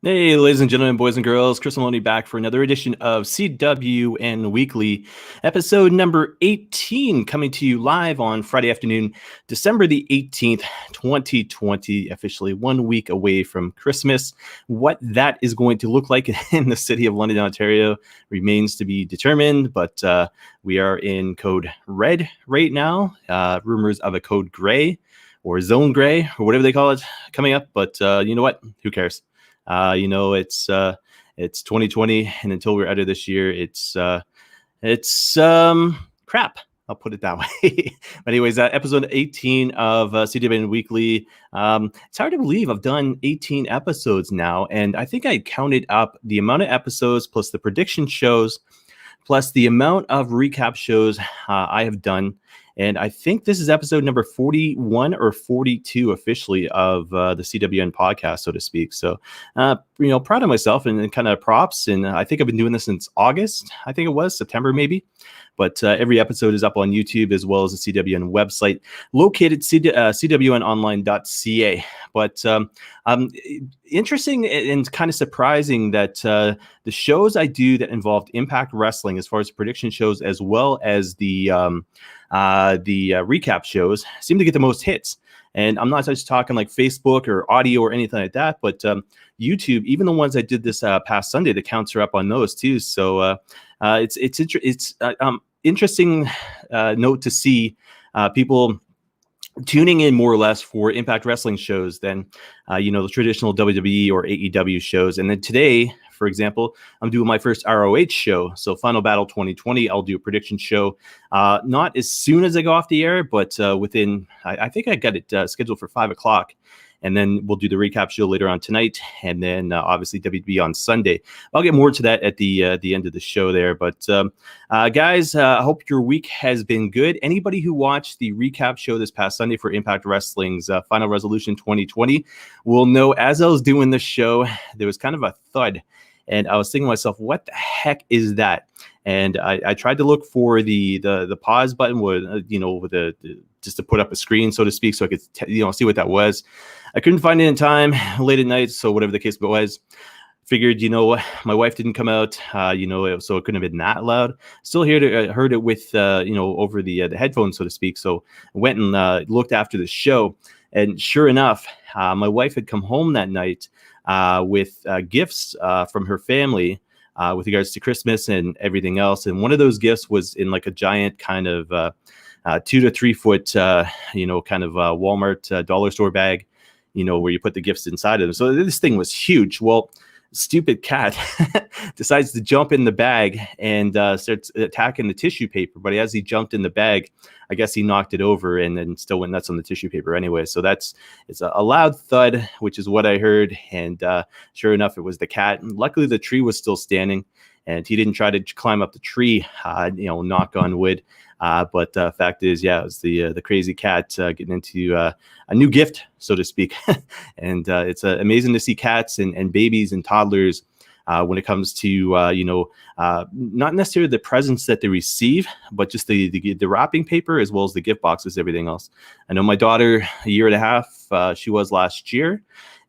Hey, ladies and gentlemen, boys and girls, Chris Maloney back for another edition of CWN Weekly, episode number 18, coming to you live on Friday afternoon, December the 18th, 2020, officially 1 week away from Christmas. What that is going to look like in the city of London, Ontario remains to be determined, but we are in code red right now. Rumors of a code gray or zone gray or whatever they call it coming up, but you know what? Who cares? It's 2020, and until we're out of this year, it's crap. I'll put it that way. But anyways, episode 18 of CWN Weekly. It's hard to believe I've done 18 episodes now, and I think I counted up the amount of episodes plus the prediction shows plus the amount of recap shows I have done. And I think this is episode number 41 or 42 officially of the CWN podcast, so to speak. So, proud of myself and kind of props. And I think I've been doing this since August. I think it was September, maybe. But every episode is up on YouTube as well as the CWN website located cwnonline.ca. But interesting and kind of surprising that the shows I do that involved Impact Wrestling, as far as prediction shows, as well as the recap shows, seem to get the most hits. And I'm not just talking like Facebook or audio or anything like that, but YouTube, even the ones I did this past Sunday, the counts are up on those too. So it's interesting note to see people tuning in more or less for Impact Wrestling shows than the traditional WWE or AEW shows. And then today, for example, I'm doing my first ROH show. So Final Battle 2020, I'll do a prediction show. Not as soon as I go off the air, but within, I think I got it scheduled for 5 o'clock. And then we'll do the recap show later on tonight. And then obviously WWE on Sunday. I'll get more to that at the end of the show there. But guys, I hope your week has been good. Anybody who watched the recap show this past Sunday for Impact Wrestling's Final Resolution 2020 will know, as I was doing this show, there was kind of a thud. And I was thinking to myself, what the heck is that? And I tried to look for the pause button with the just to put up a screen, so to speak, so I could see what that was. I couldn't find it in time, late at night, so whatever the case was, figured, my wife didn't come out, so it couldn't have been that loud. Still heard it with over the headphones, so to speak. So I went and looked after the show, and sure enough, my wife had come home that night with gifts from her family with regards to Christmas and everything else. And one of those gifts was in like a giant kind of 2 to 3 foot, Walmart dollar store bag, where you put the gifts inside of them. So this thing was huge. Well, stupid cat decides to jump in the bag and starts attacking the tissue paper. But as he jumped in the bag, I guess he knocked it over and then still went nuts on the tissue paper anyway. So it's a loud thud, which is what I heard. And sure enough, it was the cat. And luckily, the tree was still standing and he didn't try to climb up the tree, knock on wood. But fact is, it was the crazy cat getting into a new gift, so to speak. And it's amazing to see cats and babies and toddlers when it comes to, not necessarily the presents that they receive, but just the wrapping paper as well as the gift boxes, everything else. I know my daughter, a year and a half, she was last year.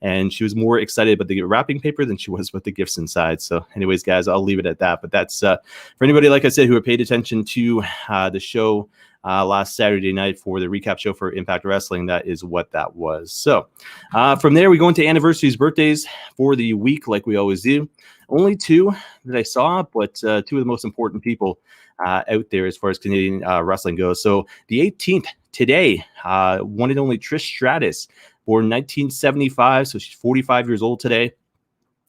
And she was more excited about the wrapping paper than she was with the gifts inside. So anyways, guys, I'll leave it at that. But that's for anybody, like I said, who had paid attention to the show last Saturday night for the recap show for Impact Wrestling. That is what that was. So from there, we go into anniversaries, birthdays for the week, like we always do. Only 2 that I saw, but 2 of the most important people out there as far as Canadian wrestling goes. So the 18th today, one and only Trish Stratus, born 1975, so she's 45 years old today.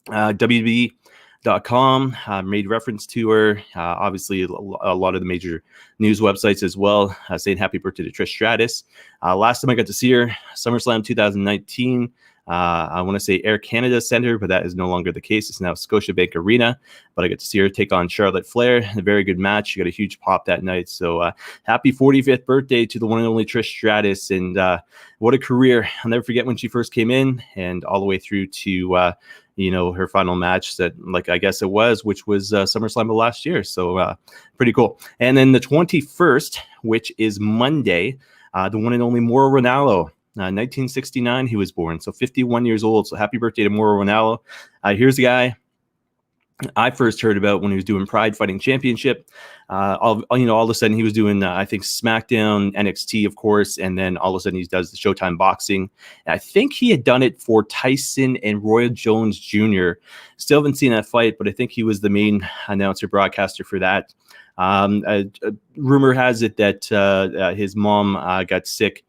WWE.com made reference to her. Obviously, a lot of the major news websites as well, saying happy birthday to Trish Stratus. Last time I got to see her, SummerSlam 2019. I want to say Air Canada Center, but that is no longer the case. It's now Scotiabank Arena. But I get to see her take on Charlotte Flair. A very good match. She got a huge pop that night. So happy 45th birthday to the one and only Trish Stratus. And what a career. I'll never forget when she first came in and all the way through to, her final match that, like, I guess it was, which was SummerSlam of last year. So pretty cool. And then the 21st, which is Monday, the one and only Mauro Ranallo. 1969 he was born, so 51 years old. So happy birthday to Mauro Ranallo. Here's a guy I first heard about when he was doing Pride Fighting Championship. All of a sudden he was doing, I think, SmackDown, NXT, of course, and then all of a sudden he does the Showtime boxing. And I think he had done it for Tyson and Roy Jones Jr. Still haven't seen that fight, but I think he was the main announcer broadcaster for that. Rumor has it that his mom got sick.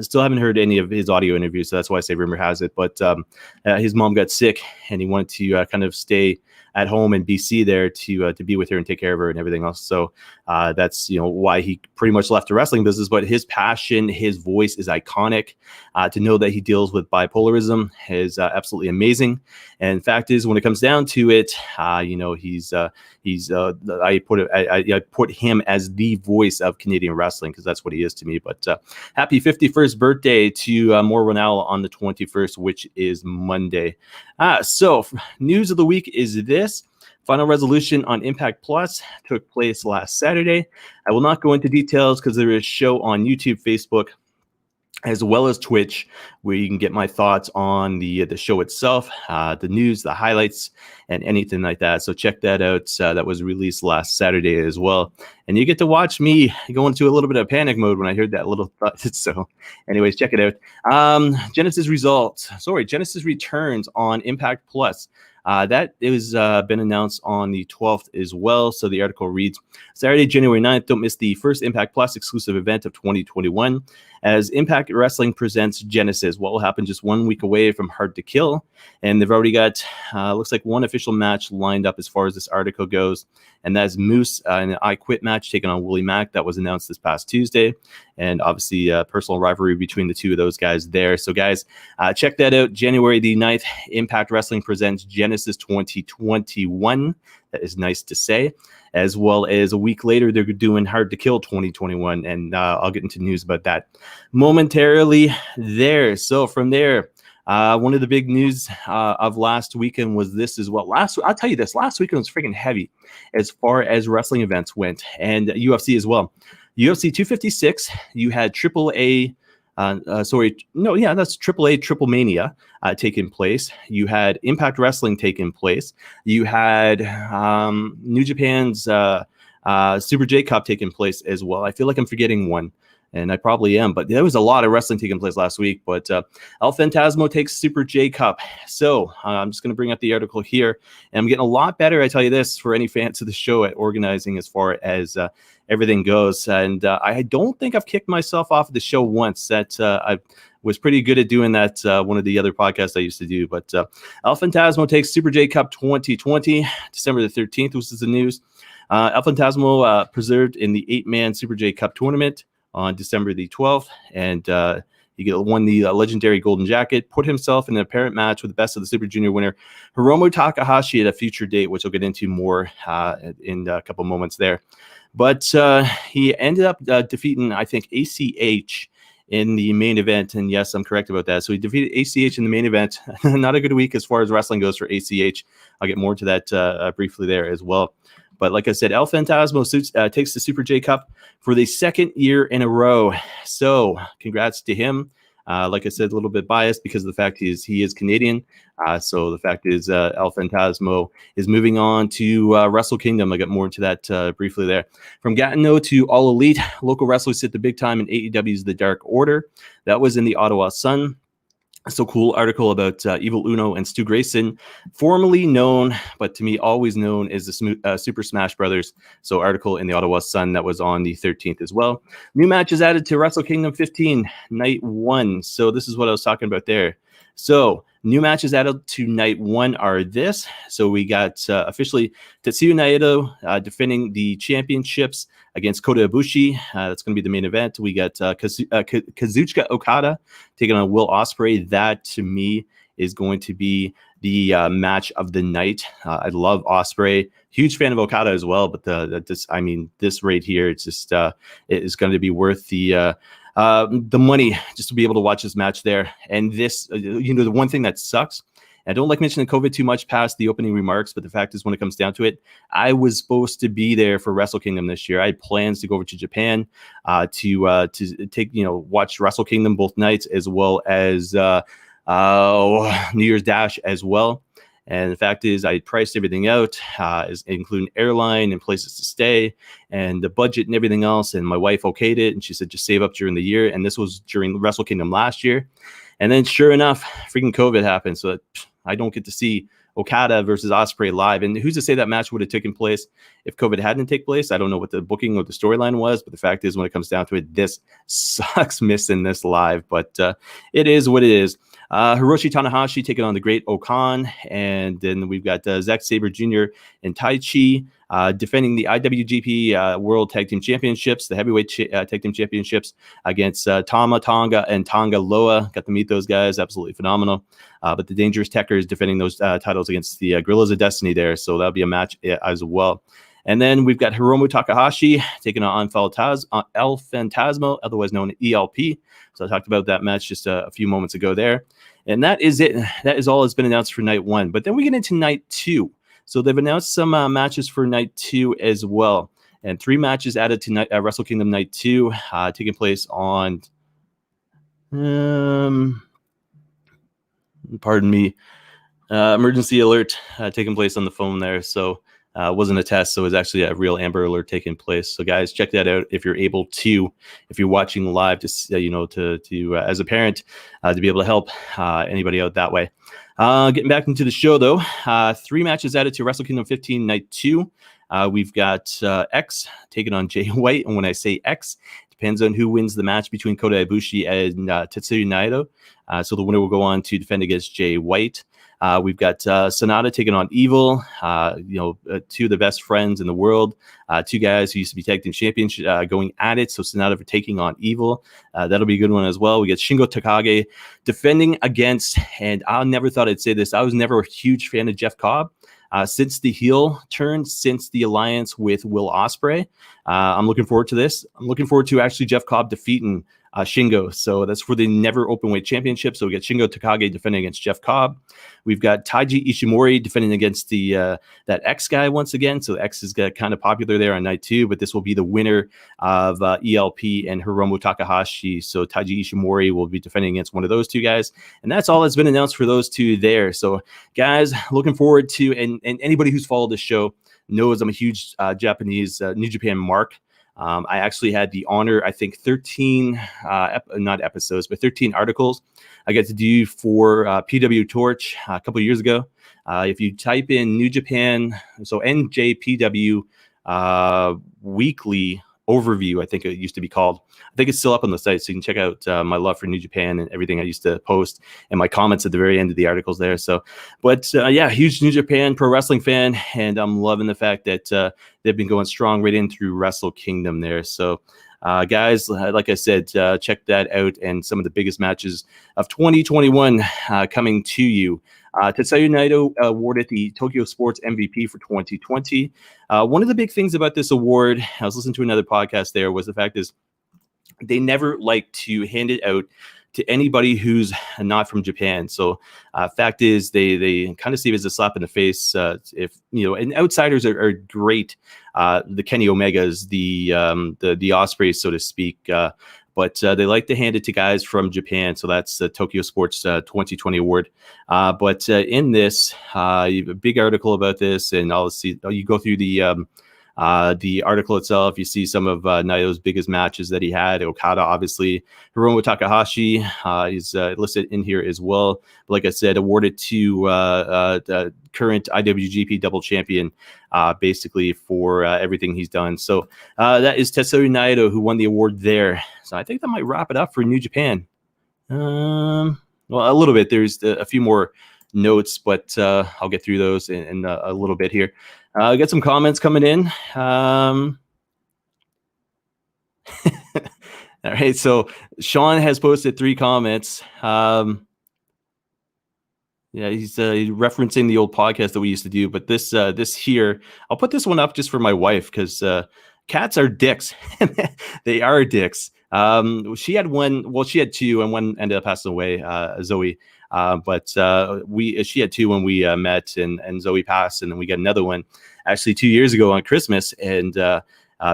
Still haven't heard any of his audio interviews, so that's why I say rumor has it. But his mom got sick, and he wanted to kind of stay at home in BC there to be with her and take care of her and everything else. So that's why he pretty much left the wrestling business. But his passion, his voice is iconic. To know that he deals with bipolarism is absolutely amazing. And fact is, when it comes down to it, he's I put him as the voice of Canadian wrestling, because that's what he is to me. But happy 51st birthday to Mauro Ranallo on the 21st, which is Monday. So news of the week is this. Final resolution on Impact Plus took place last Saturday. I will not go into details because there is a show on YouTube, Facebook, as well as Twitch, where you can get my thoughts on the show itself, the news, the highlights, and anything like that. So check that out. That was released last Saturday as well. And you get to watch me go into a little bit of panic mode when I heard that little thought. So anyways, check it out. Genesis returns on Impact Plus. That is been announced on the 12th as well. So the article reads, Saturday, January 9th, don't miss the first Impact Plus exclusive event of 2021 as Impact Wrestling presents Genesis. What will happen just 1 week away from Hard to Kill? And they've already got, looks like one official match lined up as far as this article goes. And that's Moose in an I Quit match taking on Willie Mack. That was announced this past Tuesday. And obviously a personal rivalry between the two of those guys there. So guys, check that out. January the 9th, Impact Wrestling presents Genesis 2021. That is nice to say. As well as a week later, they're doing Hard to Kill 2021. And I'll get into news about that momentarily there. So from there, one of the big news of last weekend was this as well. I'll tell you this, last weekend was freaking heavy as far as wrestling events went, and UFC as well. UFC 256, you had AAA, that's AAA Triple Mania taking place. You had Impact Wrestling taking place. You had New Japan's Super J Cup taking place as well. I feel like I'm forgetting one, and I probably am, but there was a lot of wrestling taking place last week. But El Phantasmo takes Super J Cup. So I'm just going to bring up the article here, and I'm getting a lot better, I tell you this, for any fans of the show at organizing as far as everything goes. And I don't think I've kicked myself off of the show once. That I was pretty good at doing that, one of the other podcasts I used to do. But El Phantasmo takes Super J Cup 2020, December the 13th, which is the news. El Phantasmo preserved in the 8-man Super J Cup tournament on December the 12th, and he won the legendary Golden Jacket, put himself in an apparent match with the best of the Super Junior winner, Hiromu Takahashi, at a future date, which I'll get into more in a couple moments there. But he ended up defeating, I think, ACH in the main event. And yes, I'm correct about that. So he defeated ACH in the main event. Not a good week as far as wrestling goes for ACH. I'll get more to that briefly there as well. But like I said, El Phantasmo takes the Super J Cup for the second year in a row. So congrats to him. Like I said, a little bit biased because of the fact he is Canadian. So the fact is El Phantasmo is moving on to Wrestle Kingdom. I got more into that briefly there. From Gatineau to All Elite, local wrestlers hit the big time in AEW's The Dark Order. That was in the Ottawa Sun. So cool article about Evil Uno and Stu Grayson, formerly known, but to me always known as the Super Smash Brothers. So article in the Ottawa Sun that was on the 13th as well. New matches added to Wrestle Kingdom 15, Night 1. So this is what I was talking about there. So new matches added to Night 1 are this. So we got officially Tetsuya Naito defending the championships against Kota Ibushi. That's going to be the main event. We got Kazuchika Okada taking on Will Ospreay. That, to me, is going to be the match of the night. I love Ospreay. Huge fan of Okada as well. But this right here, it's just it is going to be worth the money just to be able to watch this match there. And this, the one thing that sucks I don't like mentioning COVID too much past the opening remarks, but the fact is, when it comes down to it, I was supposed to be there for Wrestle Kingdom this year. I had plans to go over to Japan to take, watch Wrestle Kingdom both nights, as well as New Year's Dash as well. And the fact is, I priced everything out, including airline and places to stay and the budget and everything else. And my wife okayed it, and she said, just save up during the year. And this was during Wrestle Kingdom last year. And then sure enough, freaking COVID happened. So I don't get to see Okada versus Ospreay live. And who's to say that match would have taken place if COVID hadn't taken place? I don't know what the booking or the storyline was, but the fact is, when it comes down to it, this sucks missing this live. But it is what it is. Hiroshi Tanahashi taking on the Great Okan, and then we've got Zack Sabre Jr. and Tai Chi defending the IWGP World Tag Team Championships, the Heavyweight Tag Team Championships, against Tama Tonga and Tonga Loa. Got to meet those guys, absolutely phenomenal. But the Dangerous Tekkers defending those titles against the Guerrillas of Destiny there, so that'll be a match as well. And then we've got Hiromu Takahashi taking on El Fantasma, otherwise known as ELP. So I talked about that match just a few moments ago there. And that is it. That is all that's been announced for night one. But then we get into night two. So they've announced some matches for night two as well. And 3 matches added to Wrestle Kingdom night 2, taking place on, pardon me, emergency alert taking place on the phone there. So it wasn't a test, so it was actually a real Amber Alert taking place. So guys, check that out if you're able to, if you're watching live, just to as a parent, to be able to help anybody out that way. Getting back into the show though, 3 matches added to Wrestle Kingdom 15 Night 2. We've got X taking on Jay White, and when I say X, it depends on who wins the match between Kota Ibushi and Tetsuya Naito. So the winner will go on to defend against Jay White. We've got Sonata taking on Evil, 2 of the best friends in the world, 2 guys who used to be tag team champions going at it. So Sonata for taking on Evil. That'll be a good one as well. We get Shingo Takagi defending against, and I never thought I'd say this, I was never a huge fan of Jeff Cobb. Since the heel turn, since the alliance with Will Ospreay, I'm looking forward to this. I'm looking forward to actually Jeff Cobb defeating Shingo. So that's for the Never Openweight Championship. So we get Shingo Takagi defending against Jeff Cobb. We've got Taiji Ishimori defending against the that X guy once again. So X is kind of popular there on night 2, but this will be the winner of ELP and Hiromu Takahashi. So Taiji Ishimori will be defending against one of those 2 guys. And that's all that's been announced for those 2 there. So guys, looking forward to, and anybody who's followed this show knows I'm a huge Japanese New Japan mark. I actually had the honor, I think 13, not episodes, but 13 articles I got to do for PW Torch a couple of years ago. If you type in New Japan, so NJPW Weekly Overview, I think it used to be called. I think it's still up on the site, so you can check out my love for New Japan and everything I used to post and my comments at the very end of the articles there. So, but yeah, huge New Japan pro wrestling fan, and I'm loving the fact that they've been going strong right in through Wrestle Kingdom there. So, guys, like I said, check that out, and some of the biggest matches of 2021 coming to you. Tetsuya Naito awarded the Tokyo Sports MVP for 2020. One of the big things about this award, I was listening to another podcast there, was the fact is they never like to hand it out to anybody who's not from Japan. So fact is they kind of see it as a slap in the face. If and outsiders are great. The Kenny Omegas, the Ospreys, so to speak. But they like to hand it to guys from Japan. So that's the Tokyo Sports 2020 award. But in this, you have a big article about this, and I'll see you go through the article itself. You see some of Naito's biggest matches that he had. Okada, obviously. Hiromu Takahashi is listed in here as well. But like I said, awarded to the current IWGP double champion, basically for everything he's done. So that is Tetsuya Naito, who won the award there. So I think that might wrap it up for New Japan. Well, a little bit. There's a few more notes, but I'll get through those in a little bit here. I got some comments coming in. All right, so Sean has posted 3 comments. Yeah, he's referencing the old podcast that we used to do, but this here, I'll put this one up just for my wife because cats are dicks. They are dicks. She had one, well, she had 2, and one ended up passing away, Zoe. But she had 2 when we met, and Zoe passed, and then we got another one actually 2 years ago on Christmas. And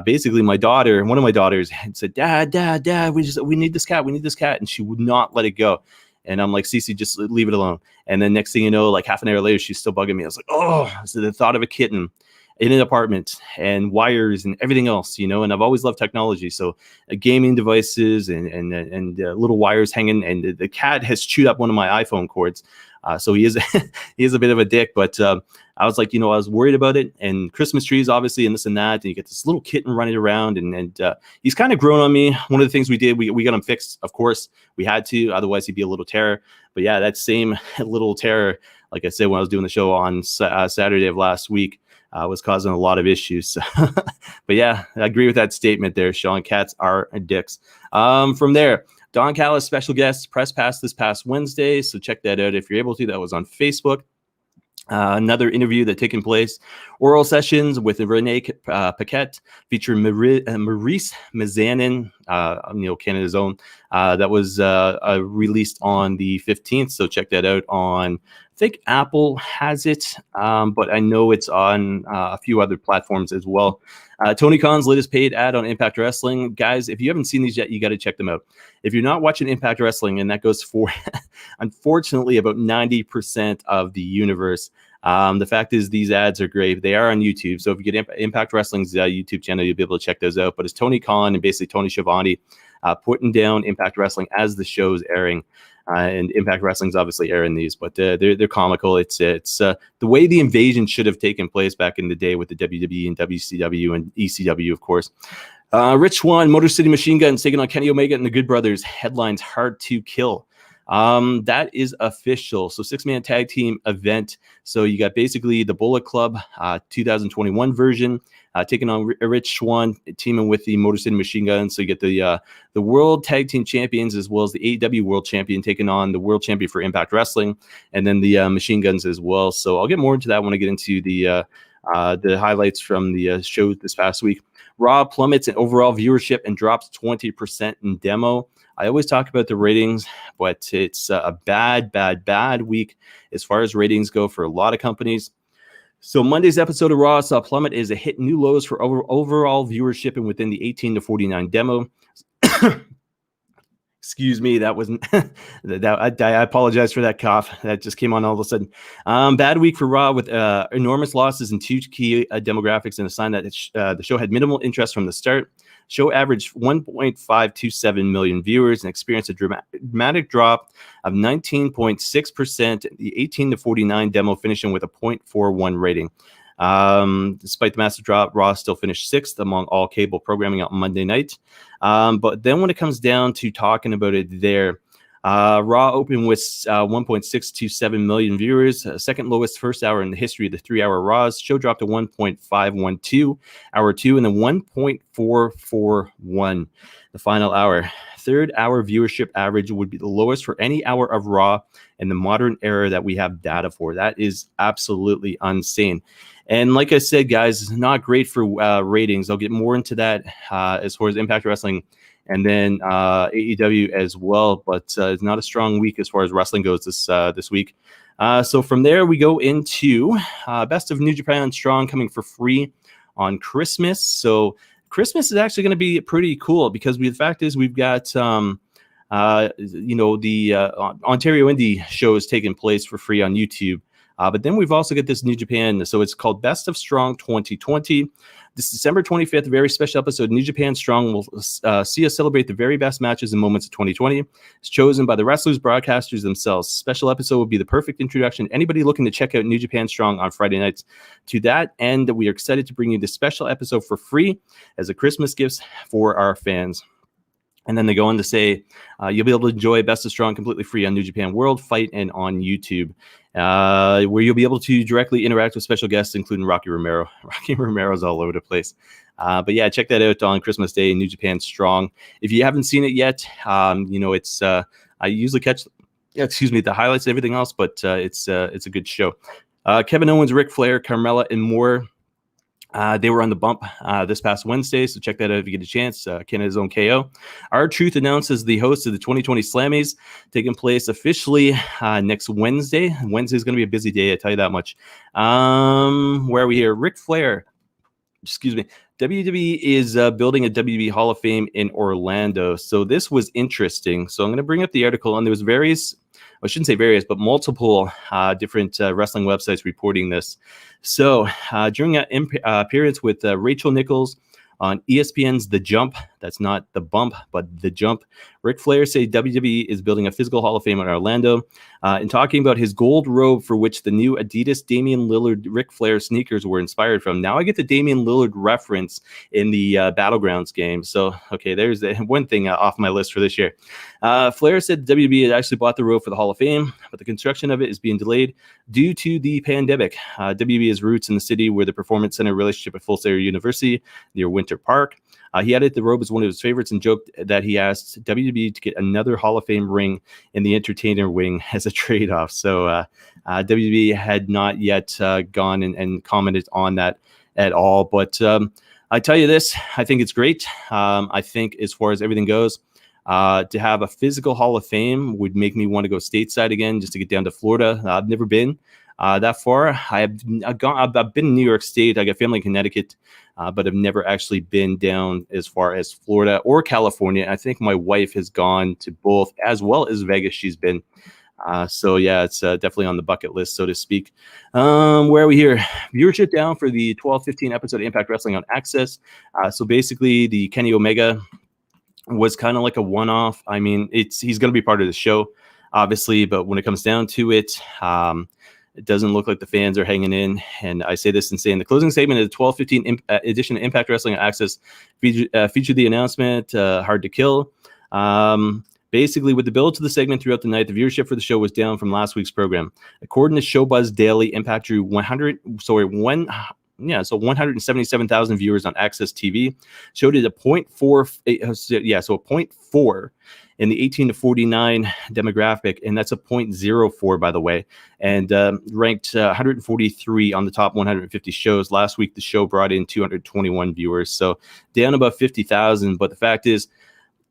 basically one of my daughters had said, Dad, we need this cat. And she would not let it go. And I'm like, Cece, just leave it alone. And then next thing you know, like half an hour later, she's still bugging me. I was like, oh, so the thought of a kitten in an apartment and wires and everything else, and I've always loved technology. So gaming devices and little wires hanging, and the cat has chewed up one of my iPhone cords. So he is a bit of a dick, but I was like, I was worried about it, and Christmas trees, obviously, and this and that, and you get this little kitten running around, and he's kind of grown on me. One of the things we did, we got him fixed. Of course, we had to, otherwise he'd be a little terror. But yeah, that same little terror, like I said, when I was doing the show on Saturday of last week, was causing a lot of issues. So but yeah, I agree with that statement there, Sean. Cats are dicks. From there, Don Callis, special guest, press pass this past Wednesday. So check that out if you're able to. That was on Facebook. Another interview that taken place, oral sessions with Renée Paquette, featuring Maurice Mazanin, Canada's own. That was released on the 15th. So check that out on, I think Apple has it, but I know it's on a few other platforms as well. Tony Khan's latest paid ad on Impact Wrestling. Guys, if you haven't seen these yet, you got to check them out. If you're not watching Impact Wrestling, and that goes for, unfortunately, about 90% of the universe, the fact is these ads are great. They are on YouTube. So if you get Impact Wrestling's YouTube channel, you'll be able to check those out. But it's Tony Khan and basically Tony Schiavone putting down Impact Wrestling as the show's airing. And Impact Wrestling's obviously airing these, but they're comical. It's the way the invasion should have taken place back in the day with the WWE and WCW and ECW, of course. Rich Swann, Motor City Machine Guns taking on Kenny Omega and the Good Brothers. Headlines Hard to Kill. That is official. So 6-man tag team event. So you got basically the Bullet Club 2021 version taking on Rich Swann, teaming with the Motor City Machine Guns. So you get the World Tag Team Champions as well as the AEW World Champion taking on the World Champion for Impact Wrestling, and then the Machine Guns as well. So I'll get more into that when I get into the highlights from the show this past week. Raw plummets in overall viewership and drops 20% in demo. I always talk about the ratings, but it's a bad week as far as ratings go for a lot of companies. So Monday's episode of Raw saw plummet as it hit new lows for overall viewership and within the 18 to 49 demo. Excuse me, that wasn't that. I apologize for that cough. That just came on all of a sudden. Bad week for Raw with enormous losses in 2 key demographics, and a sign that the show had minimal interest from the start. Show averaged 1.527 million viewers and experienced a dramatic drop of 19.6%. The 18 to 49 demo finishing with a 0.41 rating. Despite the massive drop, Raw still finished 6th among all cable programming on Monday night. But then when it comes down to talking about it there, Raw opened with 1.627 million viewers, second lowest first hour in the history of the 3-hour Raws. Show dropped to 1.512 hour 2, and then 1.441 the final hour. Third hour viewership average would be the lowest for any hour of Raw in the modern era that we have data for. That is absolutely insane. And like I said, guys, it's not great for ratings. I'll get more into that as far as Impact Wrestling and then AEW as well. But it's not a strong week as far as wrestling goes this week. So from there, we go into Best of New Japan Strong coming for free on Christmas. So Christmas is actually going to be pretty cool because the fact is we've got the Ontario Indie shows taking place for free on YouTube. But then we've also got this New Japan. So it's called Best of Strong 2020. This December 25th, a very special episode of New Japan Strong will see us celebrate the very best matches and moments of 2020. It's chosen by the wrestlers, broadcasters themselves. Special episode will be the perfect introduction to anybody looking to check out New Japan Strong on Friday nights. To that end, we are excited to bring you this special episode for free as a Christmas gift for our fans. And then they go on to say, you'll be able to enjoy Best of Strong completely free on New Japan World Fight and on YouTube, where you'll be able to directly interact with special guests, including Rocky Romero. Rocky Romero's all over the place. But yeah, check that out on Christmas Day, New Japan Strong. If you haven't seen it yet, it's I usually catch, the highlights and everything else, but it's a good show. Kevin Owens, Ric Flair, Carmella, and more They were on the bump this past Wednesday, so check that out if you get a chance. Canada's own KO. R-Truth announces the host of the 2020 Slammies taking place officially next Wednesday. Wednesday is going to be a busy day, I tell you that much. Where are we here? Ric Flair. Excuse me. WWE is building a WWE Hall of Fame in Orlando. So this was interesting. So I'm going to bring up the article, and there was various, I shouldn't say various, but multiple different wrestling websites reporting this. So during an appearance with Rachel Nichols on ESPN's The Jump, that's not The Bump, but The Jump, Ric Flair said WWE is building a physical Hall of Fame in Orlando. And talking about his gold robe, for which the new Adidas Damian Lillard Ric Flair sneakers were inspired from. Now I get the Damian Lillard reference in the Battlegrounds game. So, okay, there's one thing off my list for this year. Flair said WWE had actually bought the robe for the Hall of Fame, but the construction of it is being delayed due to the pandemic. WWE has roots in the city where the Performance Center relationship with Full Sail University near Winter Park. He added the robe as one of his favorites and joked that he asked WWE to get another Hall of Fame ring in the entertainer wing as a trade-off. So WWE had not yet gone and commented on that at all. But I tell you this, I think it's great. I think as far as everything goes, to have a physical Hall of Fame would make me want to go stateside again just to get down to Florida. I've never been that far. I've been in New York State. I got family in Connecticut, but I've never actually been down as far as Florida or California. I think my wife has gone to both, as well as Vegas. She's been. So yeah, it's definitely on the bucket list, so to speak. Where are we here? Viewership down for the 12-15 episode of Impact Wrestling on Access. So basically, the Kenny Omega was kind of like a one-off. I mean, he's going to be part of the show, obviously, but when it comes down to it, it doesn't look like the fans are hanging in. And I say this in saying the closing statement of the 12-15 edition of Impact Wrestling Access featured the announcement, Hard to Kill. Basically, with the build to the segment throughout the night, the viewership for the show was down from last week's program. According to Showbuzz Daily, Impact drew 177,000 viewers on Access TV. Showed it a 0.4, so a 0.4 in the 18 to 49 demographic, and that's a 0.04, by the way, and ranked 143 on the top 150 shows. Last week, the show brought in 221 viewers, so down about 50,000. But the fact is,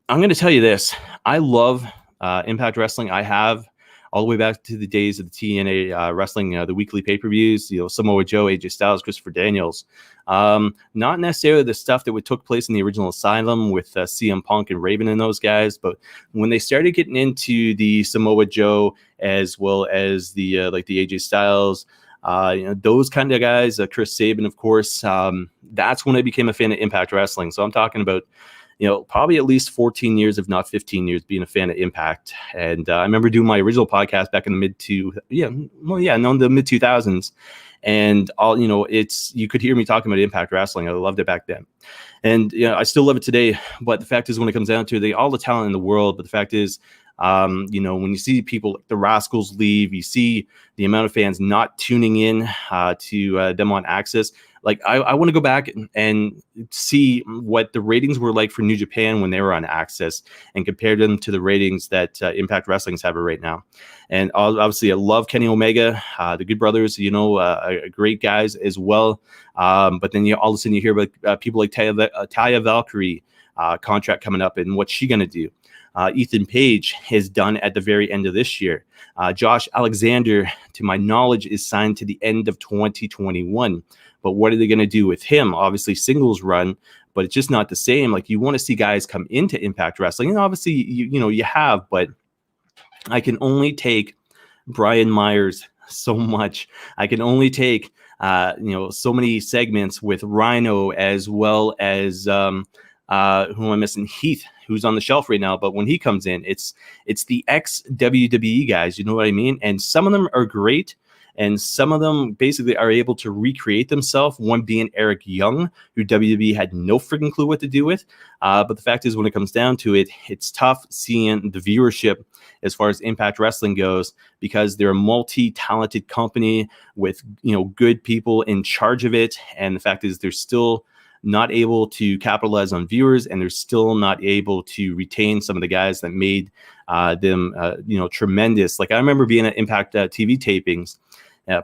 I'm going to tell you this. I love Impact Wrestling. I have all the way back to the days of the TNA wrestling, the weekly pay-per-views, Samoa Joe, AJ Styles, Christopher Daniels. Not necessarily the stuff that took place in the original Asylum with CM Punk and Raven and those guys, but when they started getting into the Samoa Joe as well as the like the AJ Styles, those kind of guys, Chris Sabin, of course, that's when I became a fan of Impact Wrestling. So I'm talking about probably at least 14 years, if not 15 years, being a fan of Impact. And I remember doing my original podcast back in the mid 2000s. And you could hear me talking about Impact Wrestling. I loved it back then. And I still love it today. But the fact is, when it comes down to it, all the talent in the world, but the fact is, when you see people like the Rascals leave, you see the amount of fans not tuning in to them on Access. Like I want to go back and see what the ratings were like for New Japan when they were on Access and compare them to the ratings that Impact Wrestling's have right now. And obviously, I love Kenny Omega, the Good Brothers, great guys as well. But then all of a sudden you hear about people like Taya Valkyrie contract coming up and what's she going to do. Ethan Page is done at the very end of this year. Josh Alexander, to my knowledge, is signed to the end of 2021. But what are they going to do with him? Obviously, singles run, but it's just not the same. Like, you want to see guys come into Impact Wrestling, and obviously, you have. But I can only take Brian Myers so much. I can only take so many segments with Rhino, as well as who am I missing? Heath, who's on the shelf right now. But when he comes in, it's the ex-WWE guys. You know what I mean? And some of them are great. And some of them basically are able to recreate themselves, one being Eric Young, who WWE had no freaking clue what to do with. But the fact is, when it comes down to it, it's tough seeing the viewership as far as Impact Wrestling goes, because they're a multi-talented company with good people in charge of it. And the fact is, they're still not able to capitalize on viewers, and they're still not able to retain some of the guys that made them tremendous. Like, I remember being at Impact TV tapings,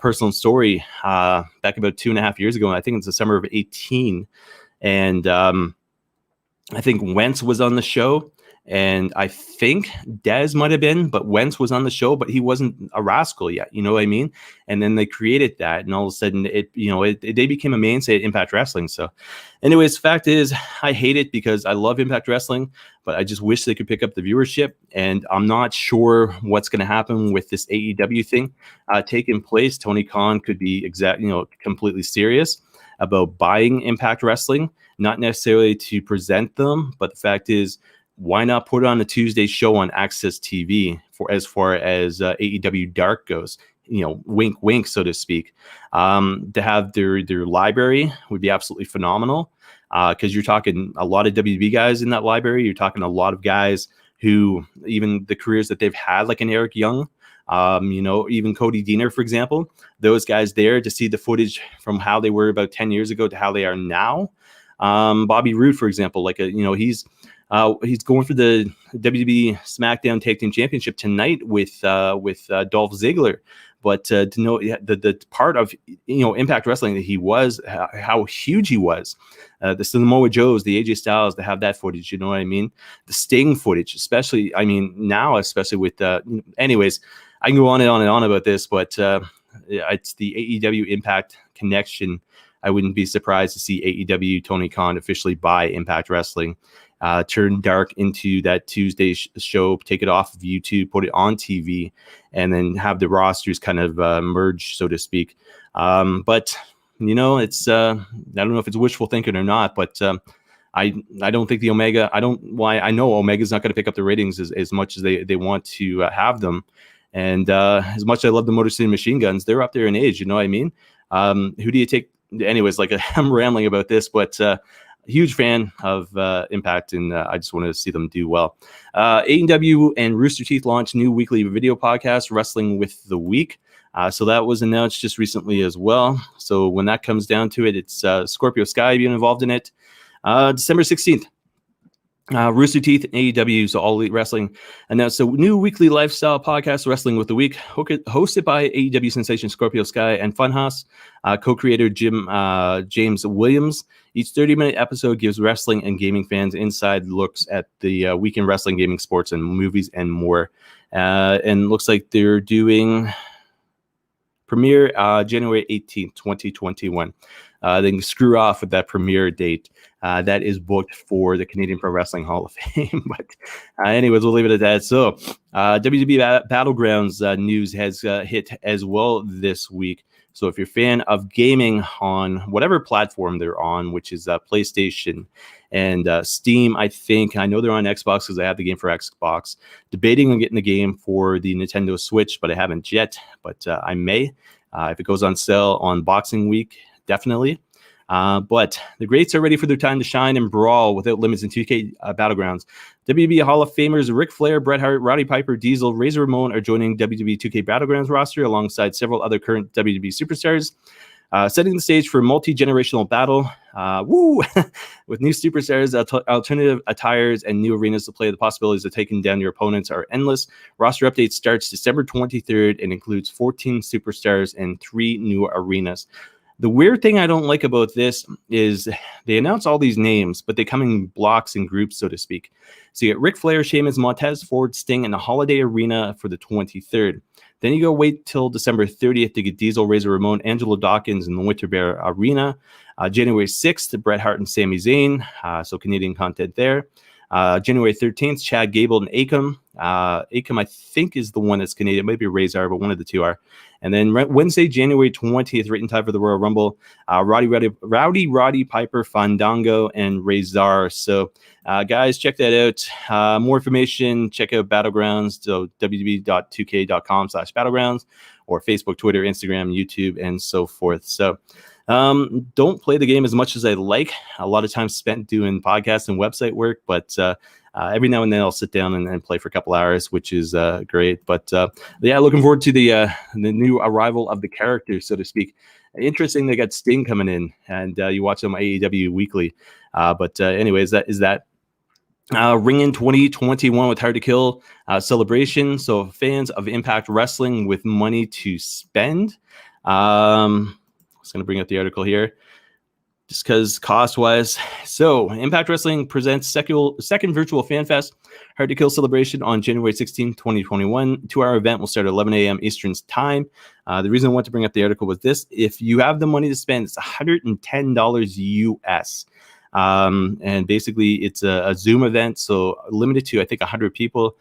personal story back about 2.5 years ago. And I think it's the summer of 18. And I think Wentz was on the show. And I think Dez might have been, but Wentz was on the show, but he wasn't a rascal yet. You know what I mean? And then they created that, and all of a sudden, they became a mainstay at Impact Wrestling. So, anyways, fact is, I hate it because I love Impact Wrestling, but I just wish they could pick up the viewership. And I'm not sure what's going to happen with this AEW thing taking place. Tony Khan could be completely serious about buying Impact Wrestling, not necessarily to present them, but the fact is, why not put on a Tuesday show on Access TV for as far as AEW Dark goes? Wink, wink, so to speak. To have their library would be absolutely phenomenal because you're talking a lot of WB guys in that library. You're talking a lot of guys who even the careers that they've had, like an Eric Young, even Cody Deaner, for example. Those guys there to see the footage from how they were about 10 years ago to how they are now. Bobby Roode, for example, he's going for the WWE SmackDown Tag Team Championship tonight with Dolph Ziggler. But to know the part of Impact Wrestling that he was, how huge he was, the Samoa Joes, the AJ Styles, to have that footage, you know what I mean? The Sting footage, especially. I mean, now especially with. Anyways, I can go on and on and on about this, but it's the AEW Impact connection. I wouldn't be surprised to see AEW Tony Khan officially buy Impact Wrestling. Turn Dark into that Tuesday show, take it off of YouTube, put it on TV, and then have the rosters kind of merge, so to speak. But it's I don't know if it's wishful thinking or not, but I don't think the Omega. I know Omega's not going to pick up the ratings as much as they want to have them, and as much as I love the Motor City Machine Guns, they're up there in age. You know what I mean? Who do you take? Anyways, I'm rambling about this, but. Huge fan of Impact, and I just want to see them do well. AEW and Rooster Teeth launched new weekly video podcast, Wrestling with the Week. So that was announced just recently as well. So when that comes down to it, it's Scorpio Sky being involved in it. December 16th. Rooster Teeth and AEW, so All Elite Wrestling, announced a new weekly lifestyle podcast, Wrestling with the Week, hosted by AEW sensation Scorpio Sky and Funhouse, co-creator James Williams. Each 30-minute episode gives wrestling and gaming fans inside looks at the week in wrestling, gaming, sports, and movies, and more. And looks like they're doing premiere January 18th, 2021. They can screw off with that premiere date. That is booked for the Canadian Pro Wrestling Hall of Fame. But anyways, we'll leave it at that. So WWE Battlegrounds news has hit as well this week. So if you're a fan of gaming on whatever platform they're on, which is PlayStation and Steam, I know they're on Xbox because I have the game for Xbox. Debating on getting the game for the Nintendo Switch, but I haven't yet. But I may if it goes on sale on Boxing Week, definitely. But the greats are ready for their time to shine and brawl without limits in 2K Battlegrounds. WWE Hall of Famers Ric Flair, Bret Hart, Roddy Piper, Diesel, Razor Ramon are joining WWE 2K Battlegrounds roster alongside several other current WWE superstars, setting the stage for a multi-generational battle. With new superstars, alternative attires, and new arenas to play, the possibilities of taking down your opponents are endless. Roster update starts December 23rd and includes 14 superstars and 3 new arenas. The weird thing I don't like about this is they announce all these names, but they come in blocks and groups, so to speak. So you get Ric Flair, Sheamus, Montez Ford, Sting, and the Holiday Arena for the 23rd. Then you go wait till December 30th to get Diesel, Razor Ramon, Angelo Dawkins in the Winter Bear Arena. January 6th, Bret Hart and Sami Zayn, so Canadian content there. January 13th, Chad Gable and Akam. Akam, I think, is the one that's Canadian. Maybe Razor, but one of the two are. And then Wednesday, January 20th, right in time for the Royal Rumble, Roddy Piper, Fandango, and Razor. So, guys, check that out. More information, check out Battlegrounds, so www.2k.com/battlegrounds, or Facebook, Twitter, Instagram, YouTube, and so forth. So, don't play the game as much as I like. A lot of time spent doing podcast and website work, but every now and then I'll sit down and play for a couple hours, which is great. But yeah, looking forward to the new arrival of the character, so to speak. Interesting, they got Sting coming in, and you watch them on AEW Weekly. But anyways, that is that. Ring in 2021 with Hard to Kill celebration. So fans of Impact Wrestling with money to spend. I was going to bring up the article here just because cost-wise. So Impact Wrestling presents second virtual Fan Fest Hard to Kill celebration on January 16, 2021. 2-hour event will start at 11 a.m. Eastern time. The reason I want to bring up the article was this. If you have the money to spend, it's $110 US. And basically, it's a Zoom event, so limited to, I think, 100 people.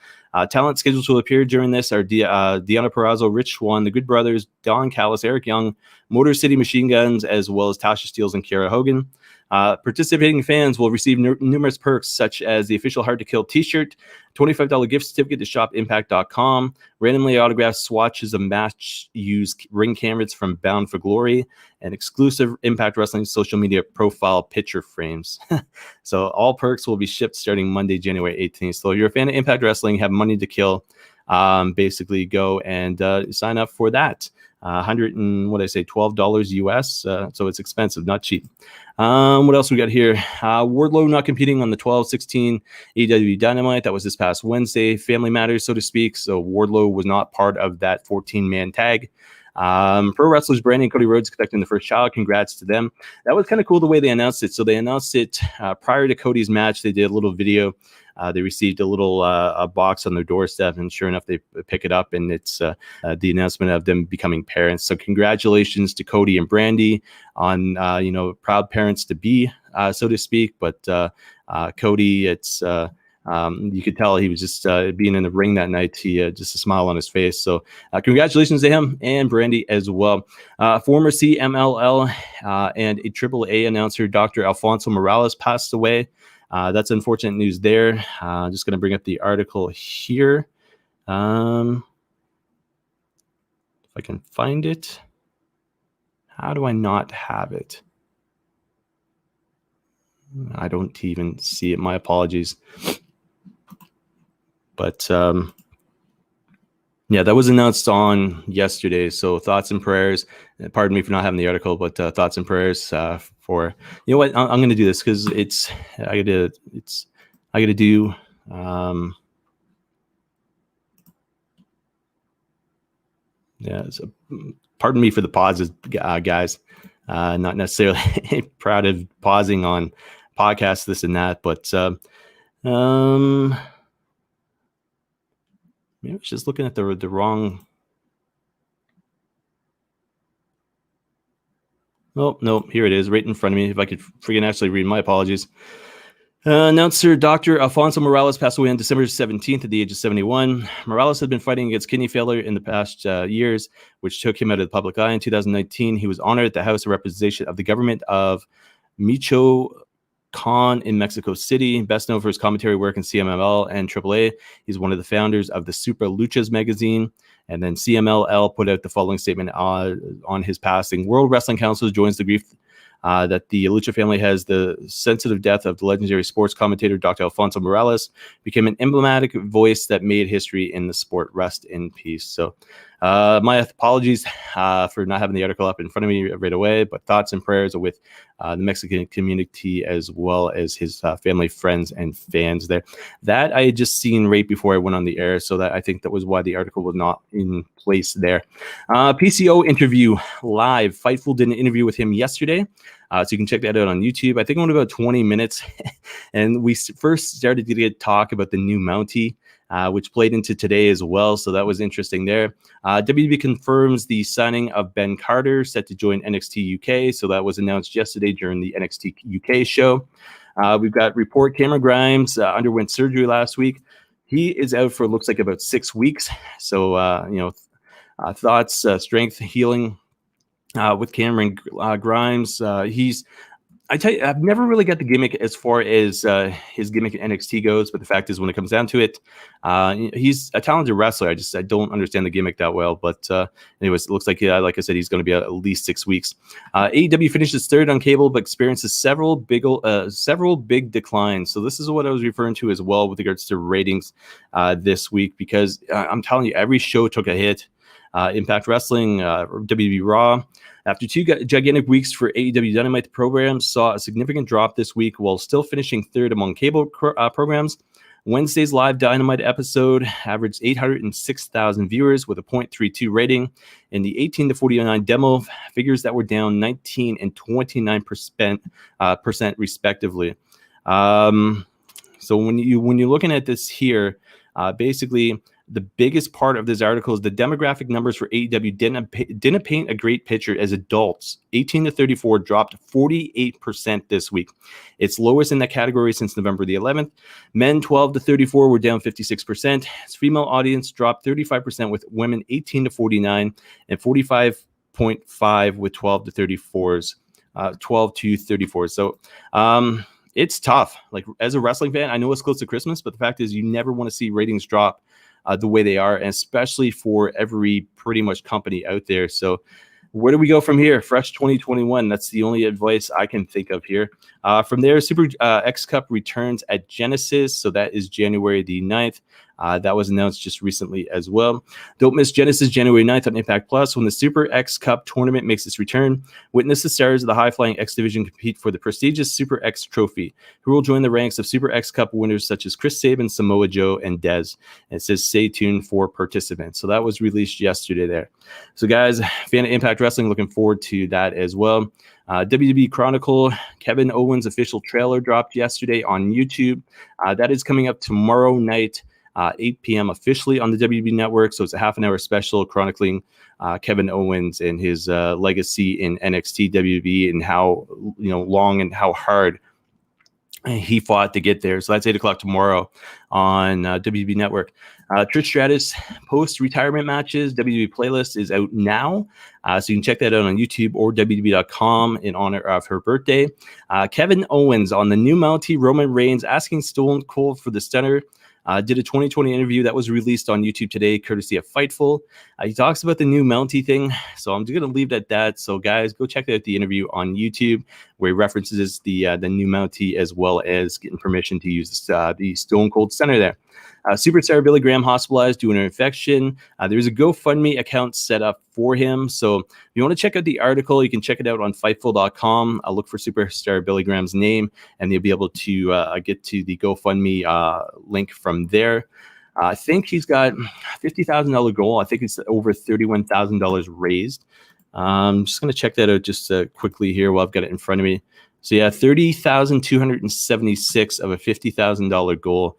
Talent schedules will appear during this are Deanna Purrazzo, Rich Swann, the Good Brothers, Don Callis, Eric Young, Motor City Machine Guns, as well as Tasha Steelz and Kiera Hogan. Participating fans will receive numerous perks, such as the official Hard to Kill t-shirt, $25 gift certificate to shopimpact.com, randomly autographed swatches of match-used ring cameras from Bound for Glory, and exclusive Impact Wrestling social media profile picture frames. So all perks will be shipped starting Monday, January 18th. So if you're a fan of Impact Wrestling, have money to kill, basically go and sign up for that. $12 US. So it's expensive, not cheap. What else we got here? Wardlow not competing on the 12-16 AEW Dynamite. That was this past Wednesday. Family matters, so to speak. So Wardlow was not part of that 14-man tag. Pro wrestlers Brandi and Cody Rhodes expecting the first child. Congrats to them. That was kind of cool the way they announced it. So they announced it prior to Cody's match. They did a little video. They received a little a box on their doorstep, and sure enough, they pick it up, and it's the announcement of them becoming parents. So congratulations to Cody and Brandi on proud parents to be, so to speak. But Cody, it's you could tell he was just being in the ring that night. He just a smile on his face. So congratulations to him and Brandi as well. Former CMLL and a AAA announcer, Dr. Alfonso Morales, passed away. That's unfortunate news there. Just going to bring up the article here. If I can find it. How do I not have it? I don't even see it. My apologies. But yeah, that was announced on yesterday. So thoughts and prayers. Pardon me for not having the article, but thoughts and prayers for, you know what, I'm going to do this because I got to do. Yeah, so pardon me for the pauses, guys. Not necessarily proud of pausing on podcasts, this and that, but maybe I was just looking at the wrong. Oh, no, here it is right in front of me. If I could freaking actually read, my apologies. Announcer Dr. Alfonso Morales passed away on December 17th at the age of 71. Morales had been fighting against kidney failure in the past years, which took him out of the public eye. In 2019, he was honored at the House of Representation of the government of Michoacan in Mexico City. Best known for his commentary work in CMLL and AAA. He's one of the founders of the Super Luchas magazine. And then CMLL put out the following statement on his passing. World Wrestling Council joins the grief that the Lucha family has. The sensitive death of the legendary sports commentator Dr. Alfonso Morales became an emblematic voice that made history in the sport. Rest in peace. So my apologies for not having the article up in front of me right away, but thoughts and prayers are with the Mexican community as well as his family, friends, and fans there. That I had just seen right before I went on the air, so that I think that was why the article was not in place there. PCO interview live. Fightful did an interview with him yesterday, so you can check that out on YouTube. I think it went about 20 minutes, and we first started to get talk about the new Mountie, which played into today as well. So that was interesting there. WWE confirms the signing of Ben Carter, set to join NXT UK. So that was announced yesterday during the NXT UK show. We've got report Cameron Grimes underwent surgery last week. He is out for, looks like, about 6 weeks. So, thoughts, strength, healing with Cameron Grimes. I tell you, I've never really got the gimmick as far as his gimmick in NXT goes, but the fact is, when it comes down to it, he's a talented wrestler. I don't understand the gimmick that well. But anyways, it looks like, like I said, he's going to be out at least 6 weeks. AEW finishes third on cable, but experiences several big declines. So this is what I was referring to as well with regards to ratings this week, because I'm telling you, every show took a hit. Impact Wrestling, WWE Raw. After 2 gigantic weeks for AEW Dynamite, the program saw a significant drop this week while still finishing third among cable programs. Wednesday's live Dynamite episode averaged 806,000 viewers with a 0.32 rating. And the 18 to 49 demo figures that were down 19 and 29% respectively. So when you're looking at this here, basically the biggest part of this article is the demographic numbers for AEW didn't paint a great picture as adults. 18 to 34 dropped 48% this week. It's lowest in that category since November the 11th. Men 12 to 34 were down 56%. Its female audience dropped 35%, with women 18 to 49 and 45.5 with 12 to 34s. 12 to 34. So it's tough. Like, as a wrestling fan, I know it's close to Christmas, but the fact is you never want to see ratings drop the way they are, and especially for every pretty much company out there. So where do we go from here? Fresh 2021. That's the only advice I can think of here. From there, Super X Cup returns at Genesis. So that is January the 9th. That was announced just recently as well. Don't miss Genesis January 9th on Impact Plus when the Super X Cup tournament makes its return. Witness the stars of the high-flying X Division compete for the prestigious Super X Trophy, who will join the ranks of Super X Cup winners such as Chris Sabin, Samoa Joe, and Dez. And it says stay tuned for participants. So that was released yesterday there. So guys, fan of Impact Wrestling, looking forward to that as well. WWE Chronicle, Kevin Owens' official trailer dropped yesterday on YouTube. That is coming up tomorrow night, 8 p.m. officially on the WWE Network. So it's a half-an-hour special chronicling Kevin Owens and his legacy in NXT WWE and how long and how hard he fought to get there. So that's 8 o'clock tomorrow on WWE Network. Trish Stratus post-retirement matches WWE playlist is out now. So you can check that out on YouTube or WWE.com in honor of her birthday. Kevin Owens on the new Mountie Roman Reigns asking Stone Cold for the stunner. Did a 2020 interview that was released on YouTube today, courtesy of Fightful. He talks about the new Mountie thing, so I'm just going to leave it at that. So, guys, go check out the interview on YouTube where he references the new Mountie as well as getting permission to use the Stone Cold Center there. Superstar Billy Graham hospitalized due to an infection. There's a GoFundMe account set up for him. So if you want to check out the article, you can check it out on Fightful.com. I'll look for Superstar Billy Graham's name, and you'll be able to get to the GoFundMe link from there. I think he's got $50,000 goal. I think it's over $31,000 raised. I'm just going to check that out just quickly here while I've got it in front of me. So yeah, $30,276 of a $50,000 goal.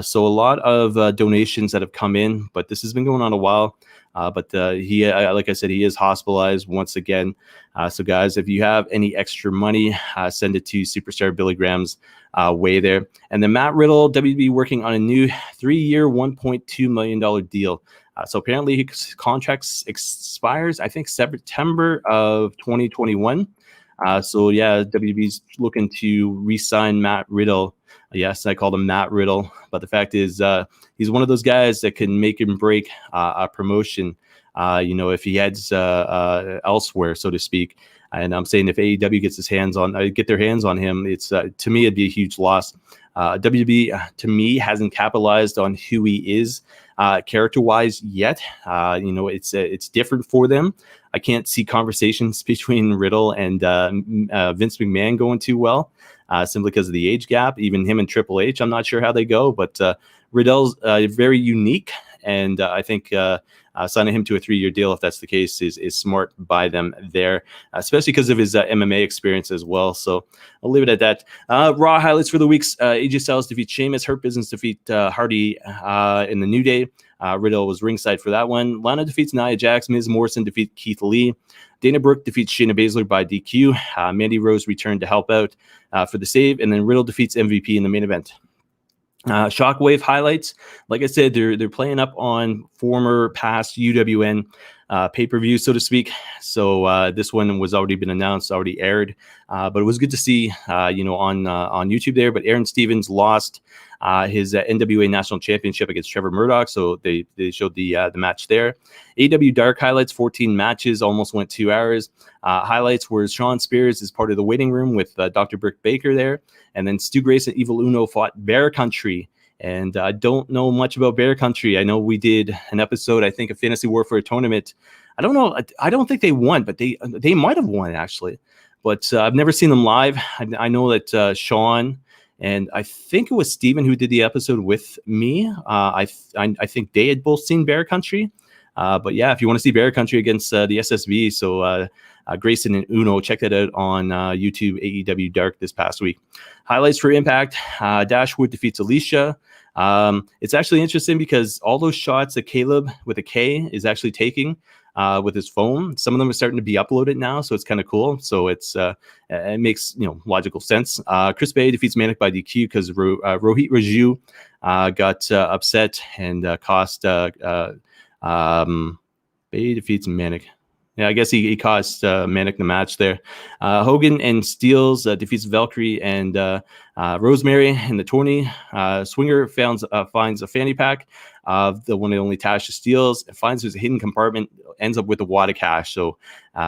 So a lot of donations that have come in, but this has been going on a while. But he, like I said, he is hospitalized once again. So guys, if you have any extra money, send it to Superstar Billy Graham's way there. And then Matt Riddle, WB working on a new 3-year, $1.2 million deal. So apparently his contract expires, I think, September of 2021. So yeah, WWE's looking to re-sign Matt Riddle. Yes, I called him Matt Riddle, but the fact is he's one of those guys that can make and break a promotion, if he heads elsewhere, so to speak. And I'm saying if AEW gets their hands on him, it's to me, it'd be a huge loss. WWE, to me, hasn't capitalized on who he is character-wise yet. It's different for them. I can't see conversations between Riddle and Vince McMahon going too well, simply because of the age gap. Even him and Triple H, I'm not sure how they go, but Riddle's very unique, and I think signing him to a 3-year deal, if that's the case, is smart by them there, especially because of his MMA experience as well. So I'll leave it at that. Raw highlights for the weeks: AJ Styles defeats Sheamus, Hurt Business defeat Hardy in the New Day. Riddle was ringside for that one. Lana defeats Nia Jax. Ms. Morrison defeats Keith Lee. Dana Brooke defeats Shayna Baszler by DQ. Mandy Rose returned to help out for the save, and then Riddle defeats MVP in the main event. Shockwave highlights. Like I said, they're playing up on former past UWN pay-per-view, so to speak. So this one was already been announced, already aired, but it was good to see, on YouTube there. But Aaron Stevens lost his NWA National Championship against Trevor Murdoch, so they showed the match there. AW Dark highlights: 14 matches, almost went 2 hours. Highlights were Sean Spears is part of the waiting room with Dr. Britt Baker there, and then Stu Grace and Evil Uno fought Bear Country. And I don't know much about Bear Country. I know we did an episode, I think, of Fantasy Warfare tournament. I don't know. I don't think they won, but they might have won, actually. But I've never seen them live. I know that Sean And I think it was Steven who did the episode with me. I think they had both seen Bear Country. But yeah, if you want to see Bear Country against the SSV, so Grayson and Uno, check that out on YouTube, AEW Dark this past week. Highlights for Impact: Dashwood defeats Alicia. It's actually interesting because all those shots that Caleb with a K is actually taking with his phone, some of them are starting to be uploaded now, so it's kind of cool. So it makes logical sense. Chris Bay defeats Manic by DQ because Rohit Raju got upset and cost Bay defeats Manic. Yeah, I guess he cost Manic the match there. Hogan and Steels defeats Valkyrie and Rosemary in the tourney. Swinger finds a fanny pack of the one and only Tasha Steels, and finds there's a hidden compartment, ends up with a wad of cash. So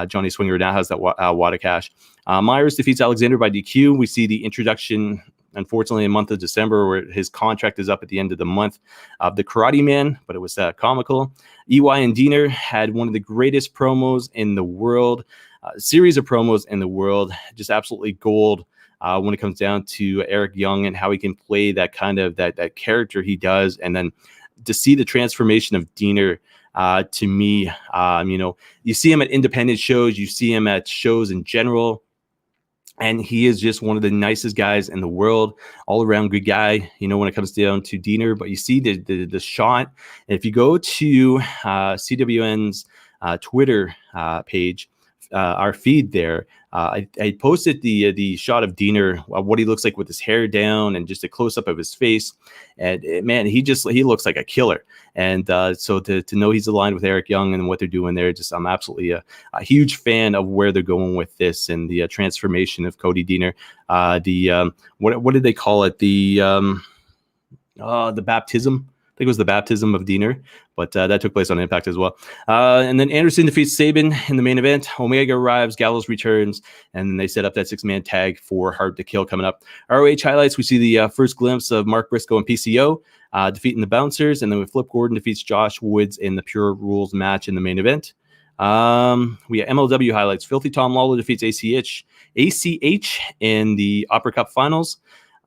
Johnny Swinger now has that wad of cash. Myers defeats Alexander by DQ. We see the introduction, unfortunately, in the month of December, where his contract is up at the end of the month, of the Karate Man, but it was comical. EY and Diener had one of the greatest promos in the world, series of promos in the world, just absolutely gold when it comes down to Eric Young and how he can play that kind of that character he does. And then to see the transformation of Diener, to me, you see him at independent shows, you see him at shows in general, and he is just one of the nicest guys in the world, all around good guy, when it comes down to Diener. But you see the shot. And if you go to CWN's Twitter page, our feed there, I posted the shot of Diener, what he looks like with his hair down and just a close up of his face. And man, he looks like a killer. And so to know he's aligned with Eric Young and what they're doing there, I'm absolutely a huge fan of where they're going with this and the transformation of Cody Diener. What did they call it? The baptism. I think it was the baptism of Diener, but that took place on Impact as well. And then Anderson defeats Sabin in the main event. Omega arrives, Gallows returns, and then they set up that 6-man tag for Hard to Kill coming up. ROH highlights: we see the first glimpse of Mark Briscoe and PCO defeating the Bouncers, and then Flip Gordon defeats Josh Woods in the Pure Rules match in the main event. We have MLW highlights: Filthy Tom Lawler defeats ACH in the Opera Cup finals.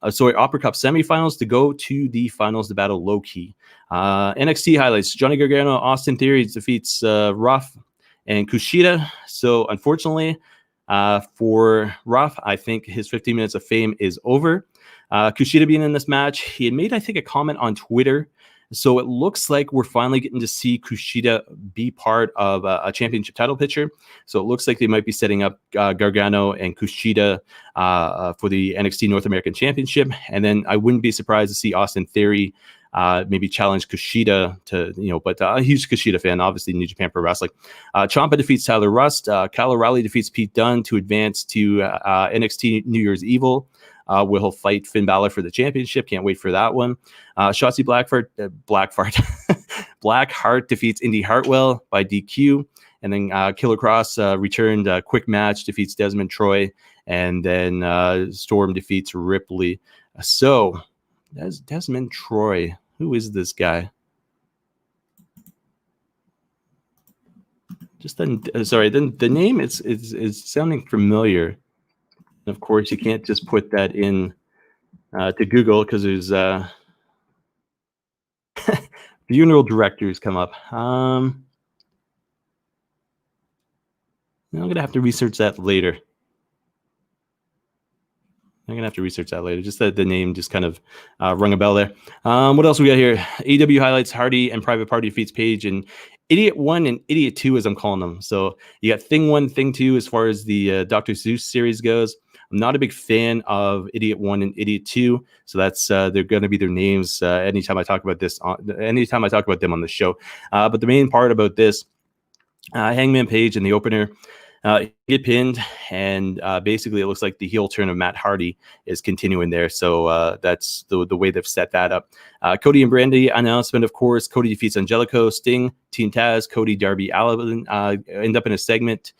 Opera Cup semifinals to go to the finals to battle Low Key. NXT highlights: Johnny Gargano, Austin Theory defeats Ruff and Kushida. So unfortunately for Ruff, I think his 15 minutes of fame is over. Kushida being in this match, he had made, I think, a comment on Twitter. So it looks like we're finally getting to see Kushida be part of a championship title picture. So it looks like they might be setting up Gargano and Kushida for the NXT North American Championship. And then I wouldn't be surprised to see Austin Theory maybe challenge Kushida but a huge Kushida fan, obviously New Japan Pro Wrestling. Ciampa defeats Tyler Rust. Kyle O'Reilly defeats Pete Dunne to advance to NXT New Year's Evil. Where he'll fight Finn Balor for the championship. Can't wait for that one. Shotzi Blackheart defeats Indy Hartwell by DQ. And then Killer Cross returned a quick match, defeats Desmond Troy. And then Storm defeats Ripley. So that's Desmond Troy. Who is this guy? The name is sounding familiar. Of course, you can't just put that in to Google because there's funeral directors come up. I'm going to have to research that later. Just the name just kind of rung a bell there. What else we got here? AEW highlights: Hardy and Private Party defeats Page and Idiot 1 and Idiot 2, as I'm calling them. So you got Thing 1, Thing 2 as far as the Dr. Seuss series goes. I'm not a big fan of Idiot 1 and Idiot 2, so that's they're going to be their names anytime I talk about them on the show. But the main part about this, Hangman Page in the opener get pinned, and basically it looks like the heel turn of Matt Hardy is continuing there. So that's the way they've set that up. Cody and Brandi announcement, of course. Cody defeats Angelico, Sting, Team Taz, Cody, Darby Allin end up in a segment.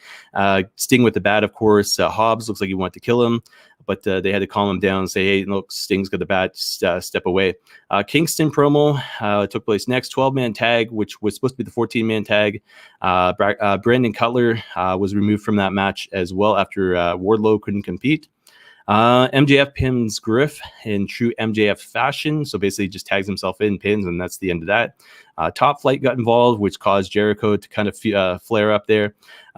Sting with the bat, of course. Hobbs looks like he wanted to kill him, but they had to calm him down and say, hey, look, Sting's got the bat, step away. Kingston promo took place next. 12-man tag, which was supposed to be the 14-man tag. Brandon Cutler was removed from that match as well after Wardlow couldn't compete. MJF pins Griff in true MJF fashion. So basically just tags himself in, pins, and that's the end of that. Top Flight got involved, which caused Jericho to kind of flare up there.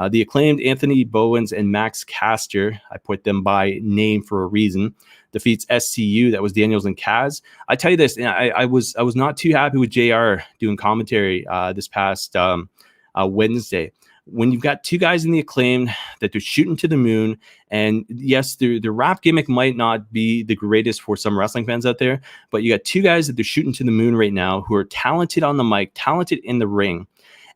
The Acclaimed Anthony Bowens and Max Caster, I put them by name for a reason, defeats SCU. That was Daniels and Kaz. I tell you this, I was not too happy with JR doing commentary this past Wednesday. When you've got two guys in the Acclaim that they're shooting to the moon, and yes, the rap gimmick might not be the greatest for some wrestling fans out there, but you got two guys that they're shooting to the moon right now who are talented on the mic, talented in the ring.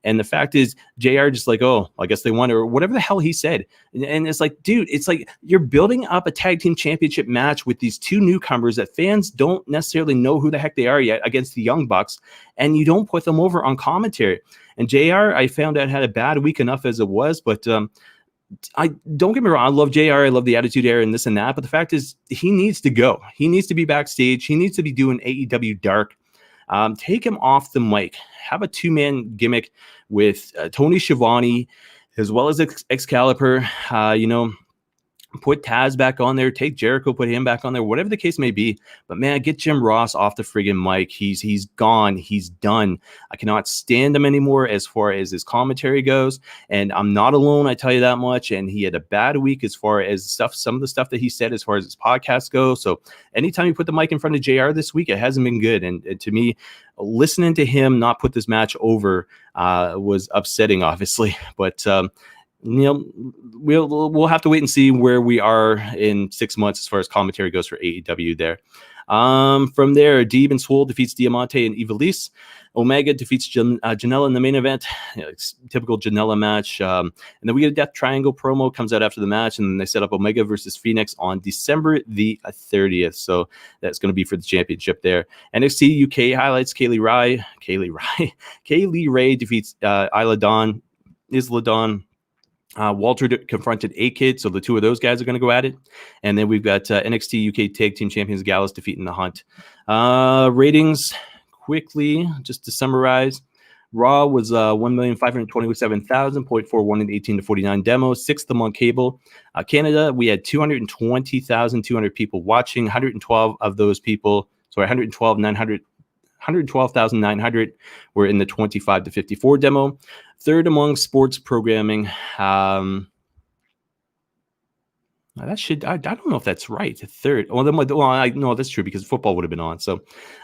And the fact is, JR just like, oh, I guess they won, or whatever the hell he said. And it's like, dude, it's like you're building up a tag team championship match with these two newcomers that fans don't necessarily know who the heck they are yet against the Young Bucks, and you don't put them over on commentary. And JR, I found out, had a bad week enough as it was, but I don't get me wrong. I love JR. I love the Attitude Era and this and that. But the fact is, he needs to go. He needs to be backstage. He needs to be doing AEW Dark. Take him off the mic. Have a two-man gimmick with Tony Schiavone as well as Excalibur. Put Taz back on there, take Jericho, put him back on there, whatever the case may be. But man, get Jim Ross off the friggin' mic. He's gone. He's done. I cannot stand him anymore as far as his commentary goes. And I'm not alone, I tell you that much. And he had a bad week as far as some of the stuff that he said as far as his podcast goes. So anytime you put the mic in front of JR this week, it hasn't been good. And to me, listening to him not put this match over was upsetting, obviously. But we'll have to wait and see where we are in 6 months as far as commentary goes for AEW there. From there, Deeb and Swole defeats Diamante and Ivelisse. Omega defeats Janela in the main event. Typical Janela match. And then we get a Death Triangle promo, comes out after the match, and then they set up Omega versus Phoenix on December the 30th. So that's going to be for the championship there. NXT UK highlights Kaylee Ray defeats Isla Dawn. Walter confronted A-Kid, so the two of those guys are going to go at it. And then we've got NXT UK Tag Team Champions Gallus defeating The Hunt. Ratings, quickly, just to summarize. Raw was 1,527,000.41 in 18 to 49 demos, sixth among cable. Canada, we had 220,200 people watching, 112,900 were in the 25 to 54 demo. Third among sports programming. I don't know if that's right. Third. I know that's true because football would have been on. So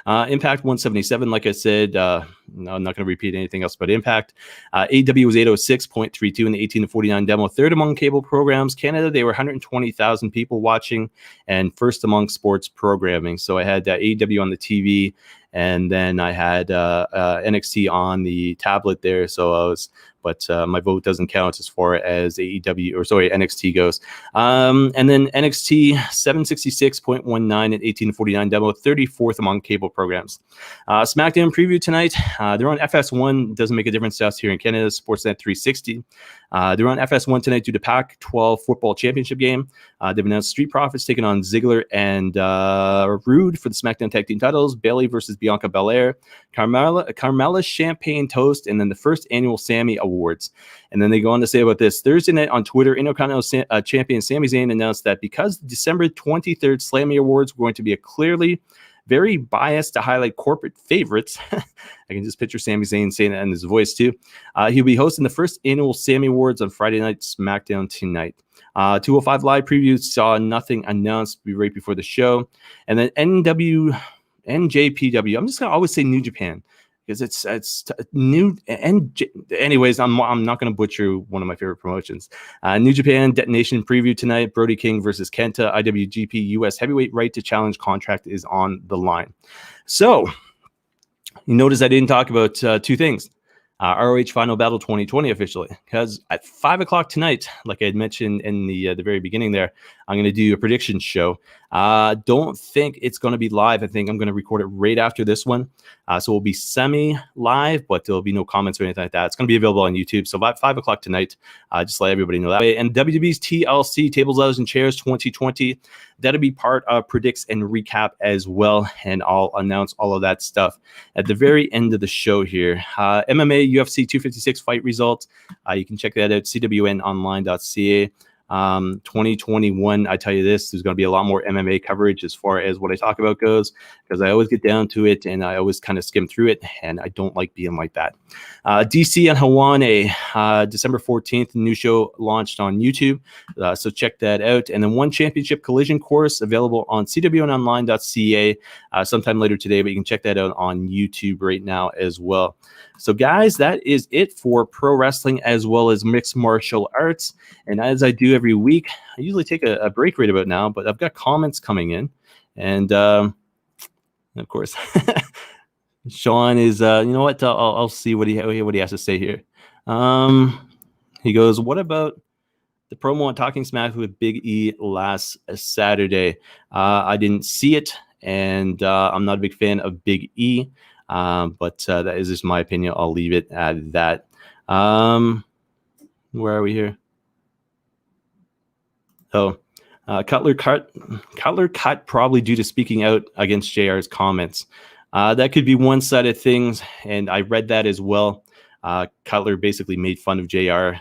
Impact 177, like I said, no, I'm not going to repeat anything else but Impact. AW was 806.32 in the 18 to 49 demo. Third among cable programs. Canada, they were 120,000 people watching, and first among sports programming. So I had AW on the TV, and then I had NXT on the tablet there. So but my vote doesn't count as far as NXT goes. And then NXT 766.19 at 18 to 49 demo, 34th among cable programs. SmackDown preview tonight. They're on FS1. Doesn't make a difference to us here in Canada. Sportsnet 360. They're on FS1 tonight due to Pac-12 football championship game. They've announced Street Profits taking on Ziggler and Rude for the SmackDown Tag Team titles. Bayley versus Bianca Belair. Carmella Champagne Toast, and then the first annual Sammy Awards. And then they go on to say about this. Thursday night on Twitter, Intercontinental Champion Sami Zayn announced that because the December 23rd Slammy Awards were going to be a clearly very biased to highlight corporate favorites. I can just picture Sami Zayn saying that in his voice too. He'll be hosting the first annual Sammy Awards on Friday night, SmackDown tonight. 205 Live preview saw nothing announced right before the show. And then NJPW, I'm just going to always say New Japan because it's new. Anyways, I'm not going to butcher one of my favorite promotions. New Japan Detonation preview tonight. Brody King versus Kenta. IWGP US Heavyweight right to challenge contract is on the line. So you notice I didn't talk about two things. ROH Final Battle 2020 officially, because at 5 o'clock tonight, like I had mentioned in the very beginning there, I'm going to do a prediction show. Don't think it's going to be live. I think I'm going to record it right after this one. So we'll be semi-live, but there'll be no comments or anything like that. It's going to be available on YouTube. So about 5 o'clock tonight, just let everybody know that way. And WWE's TLC, Tables, Ladders, and Chairs 2020, that'll be part of Predicts and Recap as well. And I'll announce all of that stuff at the very end of the show here. MMA UFC 256 fight results. You can check that out, cwnonline.ca. 2021, I tell you this, there's going to be a lot more MMA coverage as far as what I talk about goes, because I always get down to it and I always kind of skim through it, and I don't like being like that. DC and Hawane, December 14th, new show launched on YouTube, so check that out. And then One Championship Collision Course available on CWNonline.ca sometime later today, but you can check that out on YouTube right now as well. So guys, that is it for pro wrestling as well as mixed martial arts. And as I do every week, I usually take a break right about now, but I've got comments coming in. And of course, Sean is, you know what, I'll see what he has to say here. He goes, what about the promo on Talking Smack with Big E last Saturday? I didn't see it, and I'm not a big fan of Big E. But that is just my opinion. I'll leave it at that. Where are we here? Oh, Cutler cut probably due to speaking out against JR's comments. That could be one side of things, and I read that as well. Cutler basically made fun of JR,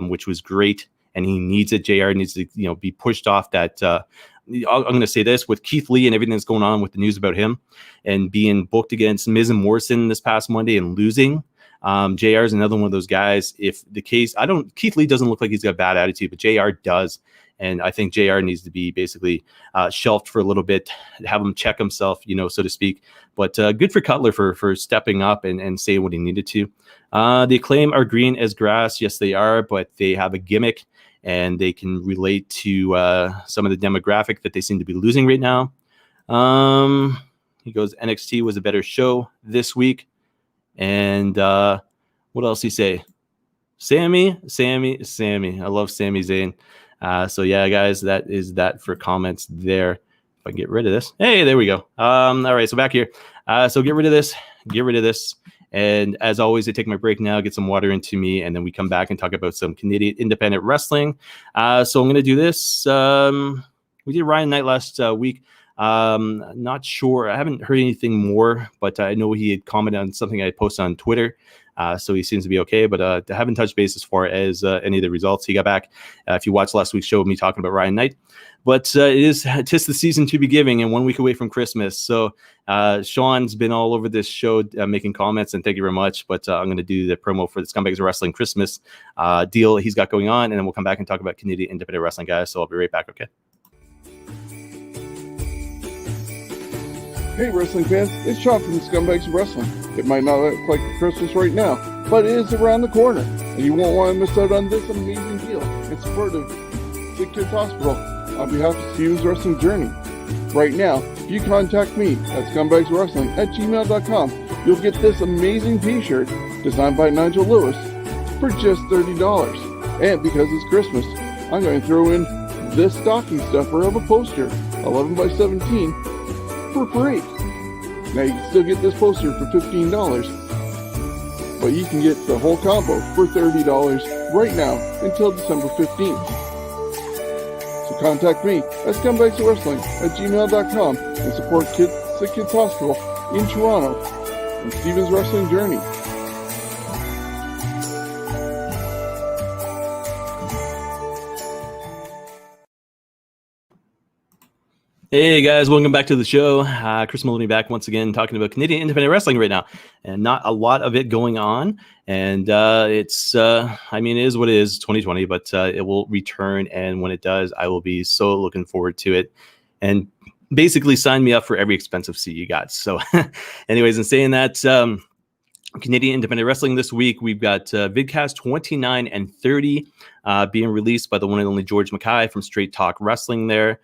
which was great, and he needs it. JR needs to, be pushed off that. I'm going to say this, with Keith Lee and everything that's going on with the news about him and being booked against Miz and Morrison this past Monday and losing. JR is another one of those guys. If the case, Keith Lee doesn't look like he's got a bad attitude, but JR does. And I think JR needs to be basically shelved for a little bit, have him check himself, so to speak. But good for Cutler for stepping up and saying what he needed to. The Acclaim are green as grass. Yes, they are, but they have a gimmick, and they can relate to some of the demographic that they seem to be losing right now. He goes, NXT was a better show this week. And what else he say? Sammy. I love Sami Zayn. So yeah, guys, that is that for comments there. If I can get rid of this. Hey, there we go. All right, so back here. So get rid of this. And as always, I take my break now, get some water into me, and then we come back and talk about some Canadian independent wrestling. So I'm going to do this. We did Ryan Knight last week. Not sure. I haven't heard anything more, but I know he had commented on something I posted on Twitter. So he seems to be okay, but I haven't touched base as far as any of the results. He got back. If you watched last week's show of me talking about Ryan Knight. But it is just the season to be giving and 1 week away from Christmas. So Sean's been all over this show making comments, and thank you very much. But I'm going to do the promo for the Scumbags of Wrestling Christmas deal he's got going on, and then we'll come back and talk about Canadian independent wrestling, guys. So I'll be right back, okay? Hey wrestling fans, it's Sean from the Scumbags of Wrestling. It might not look like Christmas right now, but it is around the corner, and you won't want to miss out on this amazing deal in support of Sick Kids Hospital on behalf of Steven's Wrestling Journey. Right now, if you contact me at scumbagswrestling@gmail.com, you'll get this amazing t-shirt designed by Nigel Lewis for just $30. And because it's Christmas, I'm going to throw in this stocking stuffer of a poster, 11 by 17, for free. Now you can still get this poster for $15, but you can get the whole combo for $30 right now until December 15th. So contact me at scumbagswrestling@gmail.com and support Sick Kids Hospital in Toronto and Steven's Wrestling Journey. Hey guys, welcome back to the show. Chris Maloney back once again talking about Canadian independent wrestling right now, and not a lot of it going on. And it is what it is, 2020, but it will return. And when it does, I will be so looking forward to it. And basically sign me up for every expensive seat you got. So anyways, in saying that, Canadian independent wrestling this week, we've got vidcast 29 and 30 being released by the one and only George Mackay from Straight Talk Wrestling there.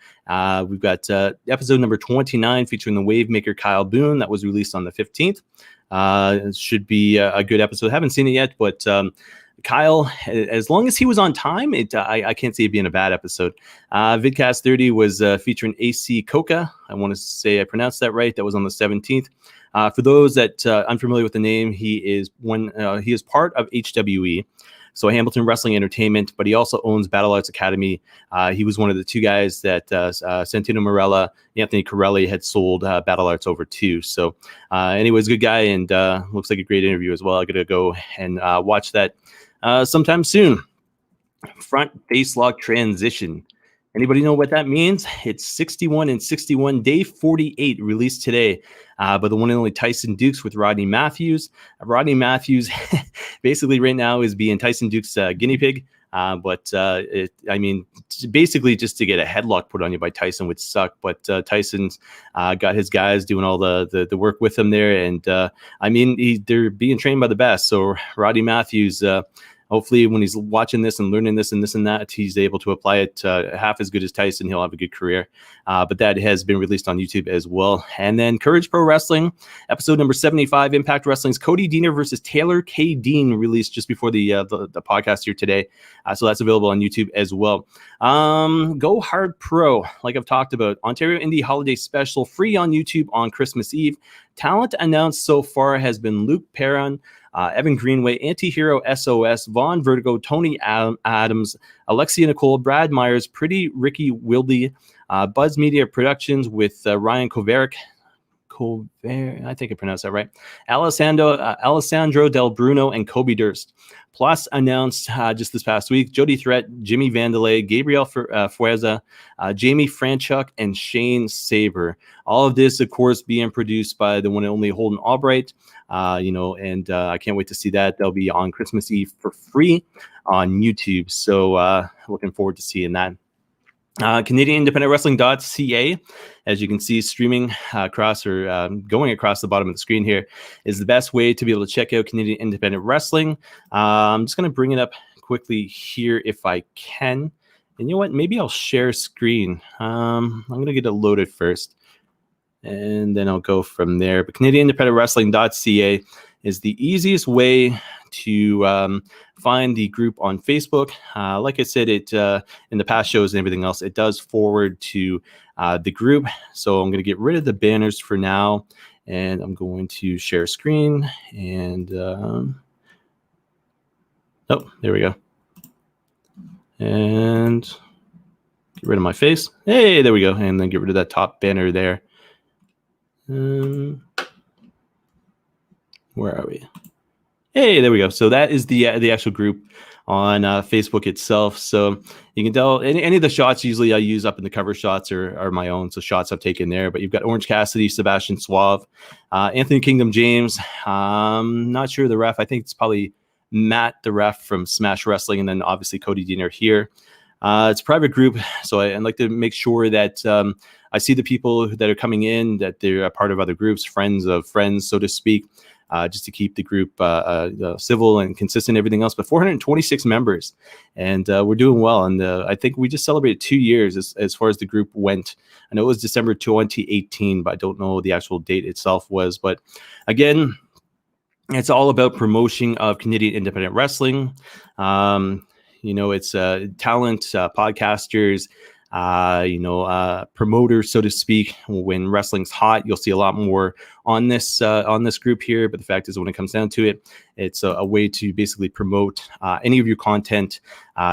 We've got episode number 29 featuring the Wavemaker Kyle Boone that was released on the 15th. It should be a good episode. Haven't seen it yet, but Kyle, as long as he was on time, I can't see it being a bad episode. Vidcast 30 was featuring AC Coca. I want to say I pronounced that right. That was on the 17th. For those that unfamiliar with the name, he is part of HWE, so Hamilton Wrestling Entertainment, but he also owns Battle Arts Academy. He was one of the two guys that Santino Marella, Anthony Corelli had sold Battle Arts over to. So anyways, good guy, and looks like a great interview as well. I got to go and watch that sometime soon. front face lock transition. Anybody know what that means? It's 61 and 61, day 48, released today by the one and only Tyson Dukes with Rodney Matthews. Rodney Matthews basically right now is being Tyson Dukes' guinea pig. Basically just to get a headlock put on you by Tyson would suck. But Tyson's got his guys doing all the work with him there. And they're being trained by the best. So Rodney Matthews, hopefully when he's watching this and learning this and this and that, he's able to apply it half as good as Tyson. He'll have a good career. But that has been released on YouTube as well. And then Courage Pro Wrestling, episode number 75, Impact Wrestling's Cody Deaner versus Taylor K. Dean, released just before the podcast here today. So that's available on YouTube as well. Go Hard Pro, like I've talked about, Ontario Indie Holiday Special, free on YouTube on Christmas Eve. Talent announced so far has been Luke Perron, Evan Greenway, Antihero SOS, Vaughn Vertigo, Tony Adams, Alexia Nicole, Brad Myers, Pretty Ricky Wildy, Buzz Media Productions with Ryan Kovarik, I think I pronounced that right, Alessandro Del Bruno, and Kobe Durst. Plus announced just this past week, Jody Threat, Jimmy Vandalay, Gabriel Fueza, Jamie Franchuk, and Shane Saber. All of this, of course, being produced by the one and only Holden Albright. I can't wait to see that. They'll be on Christmas Eve for free on YouTube. So looking forward to seeing that. Canadian Independent Wrestling.ca, as you can see, streaming across or going across the bottom of the screen here, is the best way to be able to check out Canadian Independent Wrestling. I'm just going to bring it up quickly here if I can. And you know what? Maybe I'll share screen. I'm going to get it loaded first, and then I'll go from there. But Canadian Independent Wrestling.ca is the easiest way to find the group on Facebook. Like I said, it in the past shows and everything else, it does forward to the group. So I'm going to get rid of the banners for now, and I'm going to share screen. And there we go. And get rid of my face. Hey, there we go. And then get rid of that top banner there. Where are we? Hey, there we go. So that is the actual group on Facebook itself. So you can tell any of the shots usually I use up in the cover shots are my own. So shots I've taken there. But you've got Orange Cassidy, Sebastian Suave, Anthony Kingdom James. Not sure the ref. I think it's probably Matt, the ref from Smash Wrestling, and then obviously Cody Deaner here. It's a private group, so I'd like to make sure that I see the people that are coming in, that they're a part of other groups, friends of friends, so to speak. Just to keep the group civil and consistent, everything else. But 426 members, and we're doing well. And I think we just celebrated 2 years as far as the group went. I know it was December 2018, but I don't know the actual date itself was. But again, it's all about promotion of Canadian independent wrestling. It's talent, podcasters, promoters, so to speak. When wrestling's hot, you'll see a lot more on this group here. But the fact is, when it comes down to it, it's a way to basically promote any of your content,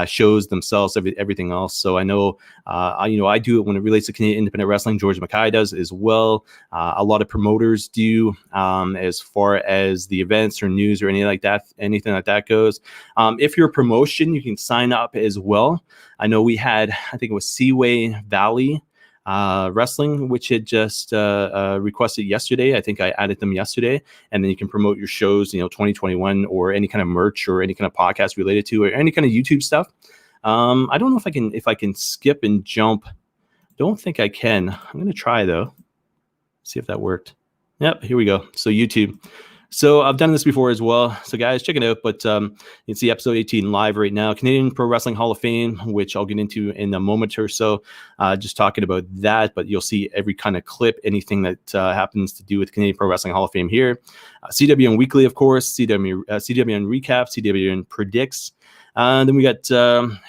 shows themselves, everything else. So I know, I do it when it relates to Canadian independent wrestling. George Mackay does as well. A lot of promoters do, as far as the events or news or anything like that goes. If you're a promotion, you can sign up as well. I know we had, I think it was Seaway Valley Wrestling, which had just requested yesterday. I think I added them yesterday, and then you can promote your shows, 2021, or any kind of merch or any kind of podcast related to, or any kind of YouTube stuff. I don't know if I can skip and jump. Don't think I can. I'm going to try though. See if that worked. Yep, here we go. So YouTube. So I've done this before as well. So guys, check it out. But you can see episode 18 live right now. Canadian Pro Wrestling Hall of Fame, which I'll get into in a moment or so. Just talking about that. But you'll see every kind of clip, anything that happens to do with Canadian Pro Wrestling Hall of Fame here. CWN Weekly, of course. CWN Recap. CWN Predicts. Then we got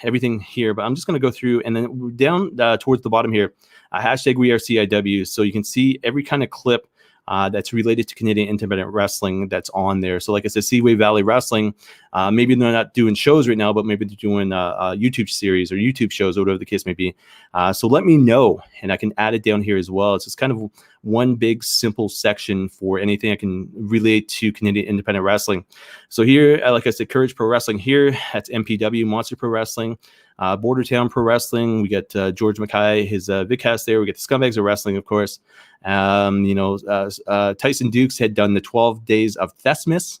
everything here. But I'm just going to go through. And then down towards the bottom here, hashtag We Are CIW. So you can see every kind of clip that's related to Canadian independent wrestling that's on there. So like I said, Seaway Valley Wrestling, maybe they're not doing shows right now, but maybe they're doing a YouTube series or YouTube shows or whatever the case may be. So let me know, and I can add it down here as well. It's just kind of one big simple section for anything I can relate to Canadian independent wrestling. So here, like I said, Courage Pro Wrestling here. That's MPW, Monster Pro Wrestling. Bordertown Pro Wrestling. We got George Mackay, his vidcast there. We get the Scumbags of Wrestling, of course. Tyson Dukes had done the 12 Days of Thesmus,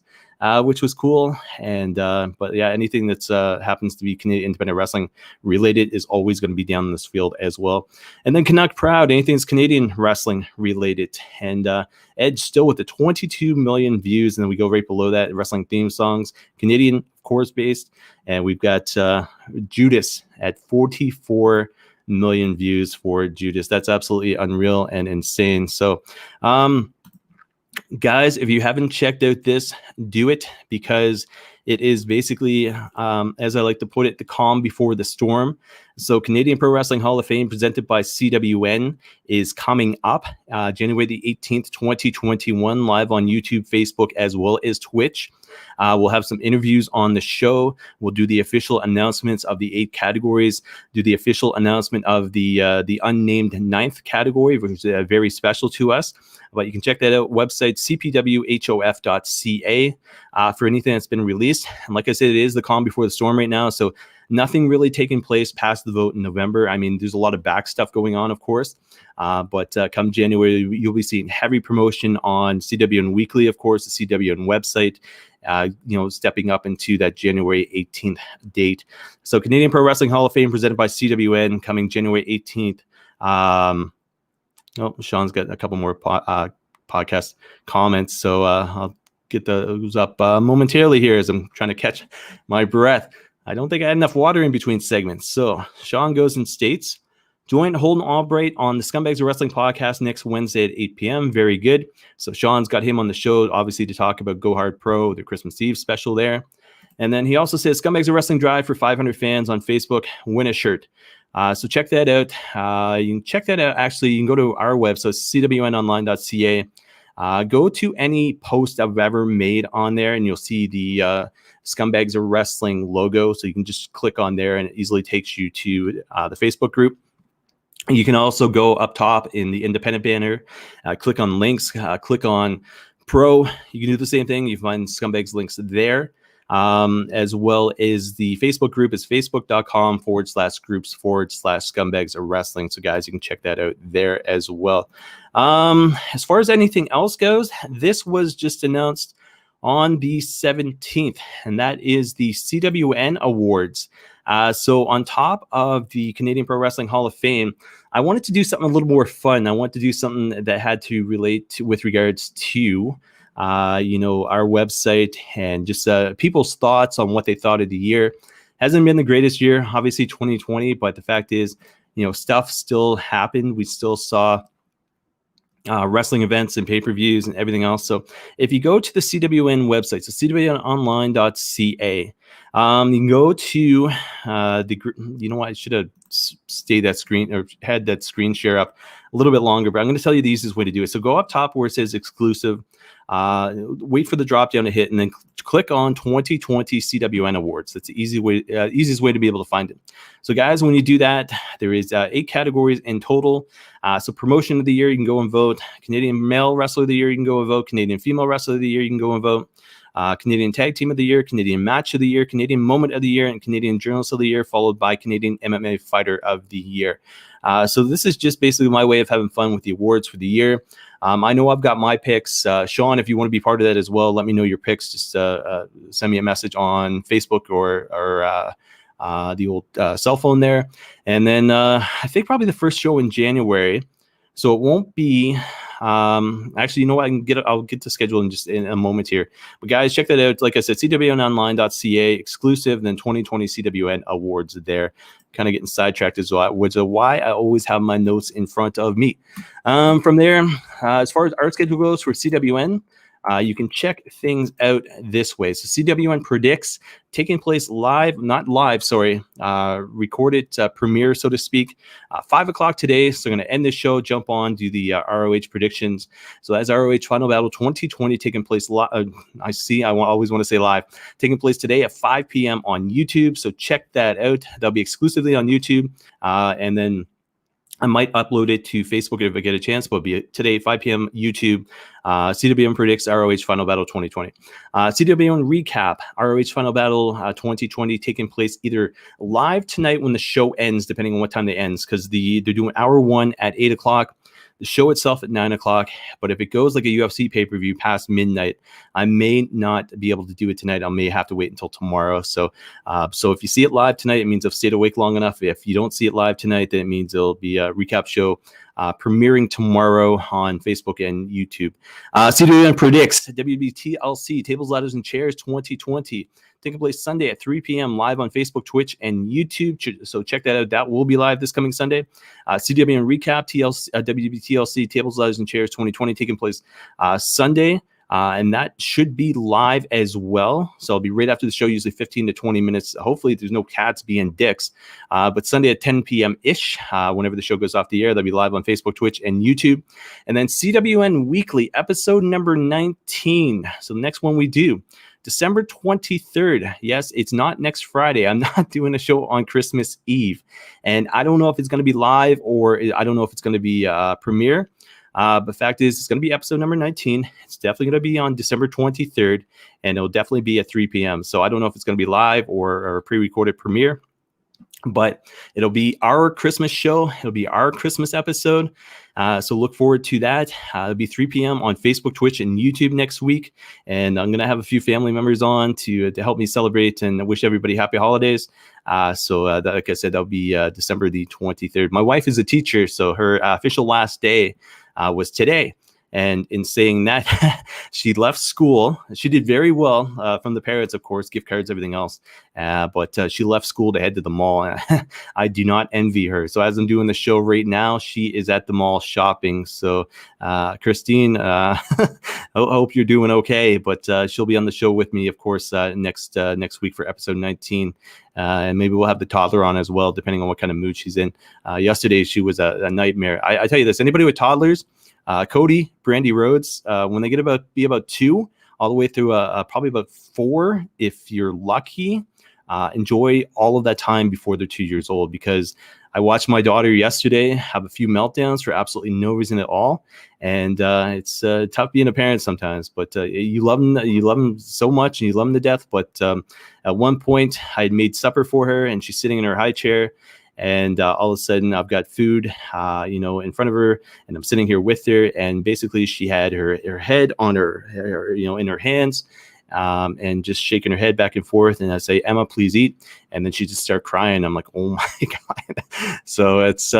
which was cool. And but yeah, anything that's happens to be Canadian independent wrestling related is always going to be down in this field as well. And then Canuck Proud, anything that's Canadian wrestling related. And Edge still with the 22 million views. And then we go right below that, wrestling theme songs, Canadian, of course, based. And we've got Judas at 44 million views for Judas. That's absolutely unreal and insane. So, guys, if you haven't checked out this, do it, because it is basically, as I like to put it, the calm before the storm. So Canadian Pro Wrestling Hall of Fame presented by CWN is coming up January the 18th, 2021, live on YouTube, Facebook, as well as Twitch. We'll have some interviews on the show. We'll do the official announcements of the 8 categories, do the official announcement of the unnamed 9th category, which is very special to us. But you can check that out, website cpwhof.ca for anything that's been released. And like I said, it is the calm before the storm right now. So nothing really taking place past the vote in November. I mean, there's a lot of back stuff going on, of course. But come January, you'll be seeing heavy promotion on CWN Weekly, of course, the CWN website, stepping up into that January 18th date. So Canadian Pro Wrestling Hall of Fame presented by CWN coming January 18th. Sean's got a couple more podcast comments, so I'll get those up momentarily here as I'm trying to catch my breath. I don't think I had enough water in between segments. So Sean goes and states, join Holden Albright on the Scumbags of Wrestling podcast next Wednesday at 8 p.m. Very good. So Sean's got him on the show, obviously, to talk about Go Hard Pro, the Christmas Eve special there. And then he also says, Scumbags of Wrestling Drive for 500 fans on Facebook. Win a shirt. So check that out. You can check that out. Actually, you can go to our website, cwnonline.ca. Go to any post I've ever made on there, and you'll see the Scumbags of Wrestling logo. So you can just click on there, and it easily takes you to the Facebook group. You can also go up top in the independent banner, click on links, click on Pro. You can do the same thing. You find Scumbags links there. As well as the Facebook group is facebook.com/groups/Scumbags of Wrestling. So guys, you can check that out there as well. As far as anything else goes, this was just announced on the 17th, and that is the CWN Awards. So on top of the Canadian Pro Wrestling Hall of Fame, I wanted to do something a little more fun. I wanted to do something that had to relate to with regards to our website and just people's thoughts on what they thought of the year. Hasn't been the greatest year, obviously 2020, but the fact is, stuff still happened. We still saw wrestling events and pay-per-views and everything else. So if you go to the CWN website, so cwnonline.ca, you can go to I should have stayed that screen or had that screen share up a little bit longer, but I'm going to tell you the easiest way to do it. So go up top where it says exclusive, wait for the drop down to hit, and then click on 2020 CWN Awards. That's the easiest way to be able to find it. So guys, when you do that, there is 8 categories in total. So promotion of the year, you can go and vote. Canadian Male Wrestler of the Year, you can go and vote. Canadian Female Wrestler of the Year, you can go and vote. Canadian Tag Team of the Year, Canadian Match of the Year, Canadian Moment of the Year, and Canadian Journalist of the Year, followed by Canadian MMA Fighter of the Year. So this is just basically my way of having fun with the awards for the year. I know I've got my picks. Sean, if you want to be part of that as well, let me know your picks. Just send me a message on Facebook or the old cell phone there. And then I think probably the first show in January. So it won't be actually, you know what? I'll get to schedule in a moment here. But guys, check that out. Like I said, cwnonline.ca exclusive, and then 2020 CWN Awards there. Kind of getting sidetracked as well, which is why I always have my notes in front of me. From there, as far as art schedule goes for CWN, you can check things out this way. So CWN predicts taking place recorded premiere, so to speak, 5 o'clock today. So we're going to end this show, jump on, do the ROH predictions. So as ROH Final Battle 2020 taking place live, always want to say live, taking place today at 5 p.m. on YouTube. So check that out. That'll be exclusively on YouTube. And then I might upload it to Facebook if I get a chance, but it'll be today, 5 p.m. YouTube. CWN predicts ROH Final Battle 2020. CWN recap ROH Final Battle 2020 taking place either live tonight when the show ends, depending on what time it ends, because they're doing hour 1 at 8 o'clock. The show itself at 9 o'clock, but if it goes like a UFC pay-per-view past midnight, I may not be able to do it tonight. I may have to wait until tomorrow. So if you see it live tonight, it means I've stayed awake long enough. If you don't see it live tonight, then it means it'll be a recap show premiering tomorrow on Facebook and YouTube. CWN predicts WBTLC Tables, Ladders, and Chairs 2020. Taking place Sunday at 3 p.m. live on Facebook, Twitch, and YouTube. So check that out. That will be live this coming Sunday. CWN recap WBTLC Tables, Ladders, and Chairs 2020 taking place Sunday. And that should be live as well. So I'll be right after the show, usually 15 to 20 minutes. Hopefully there's no cats being dicks. But Sunday at 10 p.m.-ish, whenever the show goes off the air, that'll be live on Facebook, Twitch, and YouTube. And then CWN Weekly, episode number 19. So the next one we do, December 23rd. Yes, it's not next Friday. I'm not doing a show on Christmas Eve. And I don't know if it's going to be live or I don't know if it's going to be premiere. But fact is, it's going to be episode number 19. It's definitely going to be on December 23rd, and it'll definitely be at 3 p.m. So I don't know if it's going to be live or a pre-recorded premiere, but it'll be our Christmas show. It'll be our Christmas episode. So look forward to that. It'll be 3 p.m. on Facebook, Twitch, and YouTube next week. And I'm going to have a few family members on to help me celebrate and wish everybody happy holidays. Like I said, that'll be December the 23rd. My wife is a teacher, so her official last day was today. And in saying that, she left school. She did very well from the parents, of course, gift cards, everything else. But she left school to head to the mall. I do not envy her. So as I'm doing the show right now, she is at the mall shopping. So Christine, I hope you're doing okay. But she'll be on the show with me, of course, next week for episode 19. And maybe we'll have the toddler on as well, depending on what kind of mood she's in. Yesterday, she was a nightmare. I tell you this, anybody with toddlers, Cody, Brandi, Rhodes, when they get be about 2 all the way through probably about 4, if you're lucky, enjoy all of that time before they're 2 years old, because I watched my daughter yesterday have a few meltdowns for absolutely no reason at all. And it's tough being a parent sometimes, but you love them so much and you love them to death. But at one point I had made supper for her and she's sitting in her high chair. And all of a sudden, I've got food, in front of her, and I'm sitting here with her. And basically, she had her head on her in her hands, and just shaking her head back and forth. And I say, "Emma, please eat." And then she just started crying. I'm like, "Oh my god!" So it's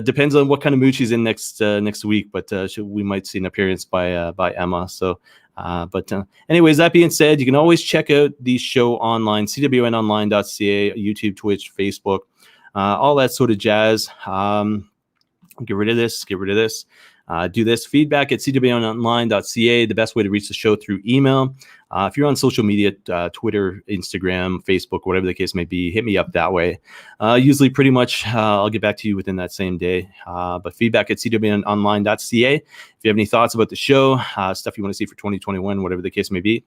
depends on what kind of mood she's in next week. But we might see an appearance by Emma. So. Anyways, that being said, you can always check out the show online, cwnonline.ca, YouTube, Twitch, Facebook, all that sort of jazz. Get rid of this. Do this. Feedback at cwnonline.ca, the best way to reach the show through email. If you're on social media, Twitter, Instagram, Facebook, whatever the case may be, hit me up that way. Usually pretty much I'll get back to you within that same day. But feedback at cwnonline.ca. If you have any thoughts about the show, stuff you want to see for 2021, whatever the case may be.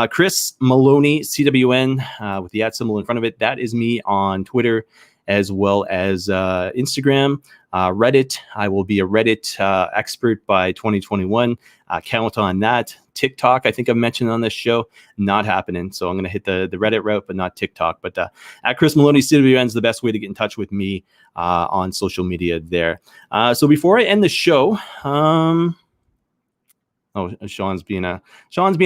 Chris Maloney, CWN, with the @ symbol in front of it. That is me on Twitter, as well as Instagram, Reddit. I will be a Reddit expert by 2021. Count on that. TikTok, I think I've mentioned on this show, not happening. So I'm going to hit the Reddit route, but not TikTok. But at Chris Maloney, CWN is the best way to get in touch with me on social media there. So before I end the show, Sean's being a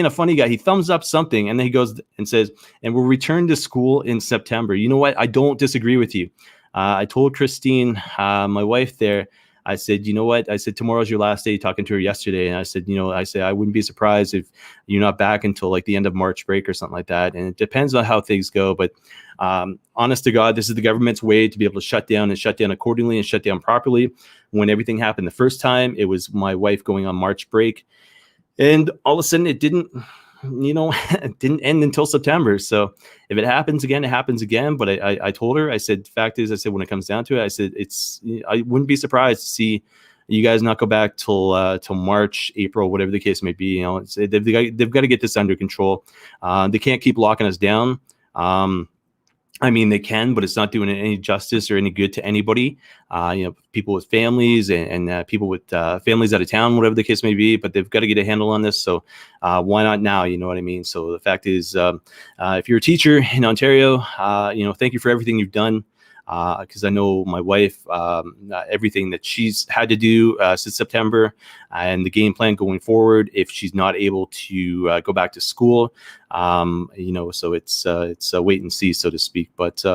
funny guy. He thumbs up something and then he goes and says, "And we'll return to school in September." You know what? I don't disagree with you. I told Christine, my wife there, I said, "You know what?" I said, "Tomorrow's your last day," talking to her yesterday. And I said, I wouldn't be surprised if you're not back until like the end of March break or something like that. And it depends on how things go. But honest to God, this is the government's way to be able to shut down accordingly and shut down properly. When everything happened the first time, it was my wife going on March break. And all of a sudden it didn't end until September. So if it happens again, it happens again. But I told her, I said, the fact is, I said, when it comes down to it, I said, I wouldn't be surprised to see you guys not go back till March, April, whatever the case may be. They've got to get this under control. They can't keep locking us down. I mean, they can, but it's not doing any justice or any good to anybody. People with families and people with families out of town, whatever the case may be, but they've got to get a handle on this. So why not now? You know what I mean? So the fact is, if you're a teacher in Ontario, thank you for everything you've done. Because I know my wife, everything that she's had to do since September, and the game plan going forward if she's not able to go back to school. So it's a wait and see, so to speak. But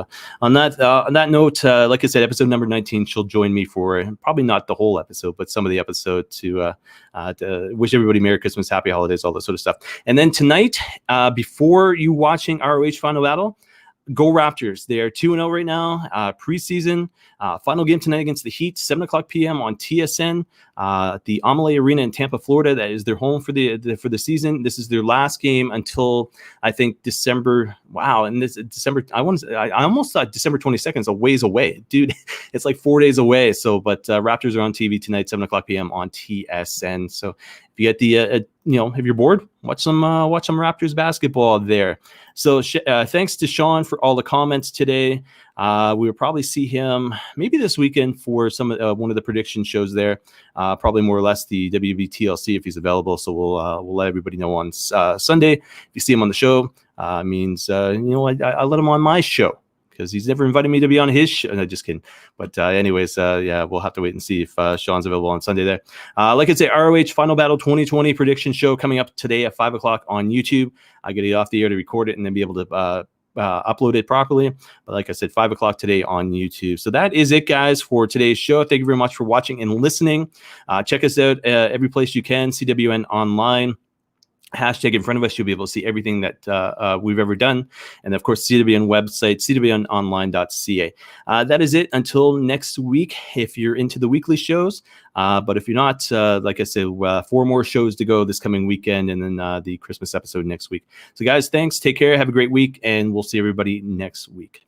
on that note, like I said, episode number 19, she'll join me for probably not the whole episode, but some of the episode to wish everybody Merry Christmas, Happy Holidays, all that sort of stuff. And then tonight, before you watching ROH Final Battle, go Raptors. They are 2-0 right now. Preseason final game tonight against the Heat, 7:00 p.m. on TSN. The Amalie Arena in Tampa, Florida. That is their home for the season. This is their last game until I think December. Wow, and this December. I almost thought December 22nd is a ways away, dude. It's like 4 days away. So, but Raptors are on TV tonight, 7:00 p.m. on TSN. So if you get the if you're bored, watch some Raptors basketball there. So thanks to Sean for all the comments today. We will probably see him maybe this weekend for some one of the prediction shows there. Probably more or less the WBTLC if he's available. So we'll let everybody know on Sunday. If you see him on the show, means I let him on my show, because he's never invited me to be on his show. No, just kidding. But anyways, we'll have to wait and see if Sean's available on Sunday there. Like I say, ROH Final Battle 2020 prediction show coming up today at 5 o'clock on YouTube. I get it off the air to record it and then be able to upload it properly. But like I said, 5 o'clock today on YouTube. So that is it, guys, for today's show. Thank you very much for watching and listening. Check us out every place you can, CWN Online. Hashtag in front of us, you'll be able to see everything that we've ever done. And of course, CWN website, cwnonline.ca. That is it until next week, if you're into the weekly shows. But if you're not, like I said, 4 more shows to go this coming weekend, and then the Christmas episode next week. So guys, thanks. Take care. Have a great week, and we'll see everybody next week.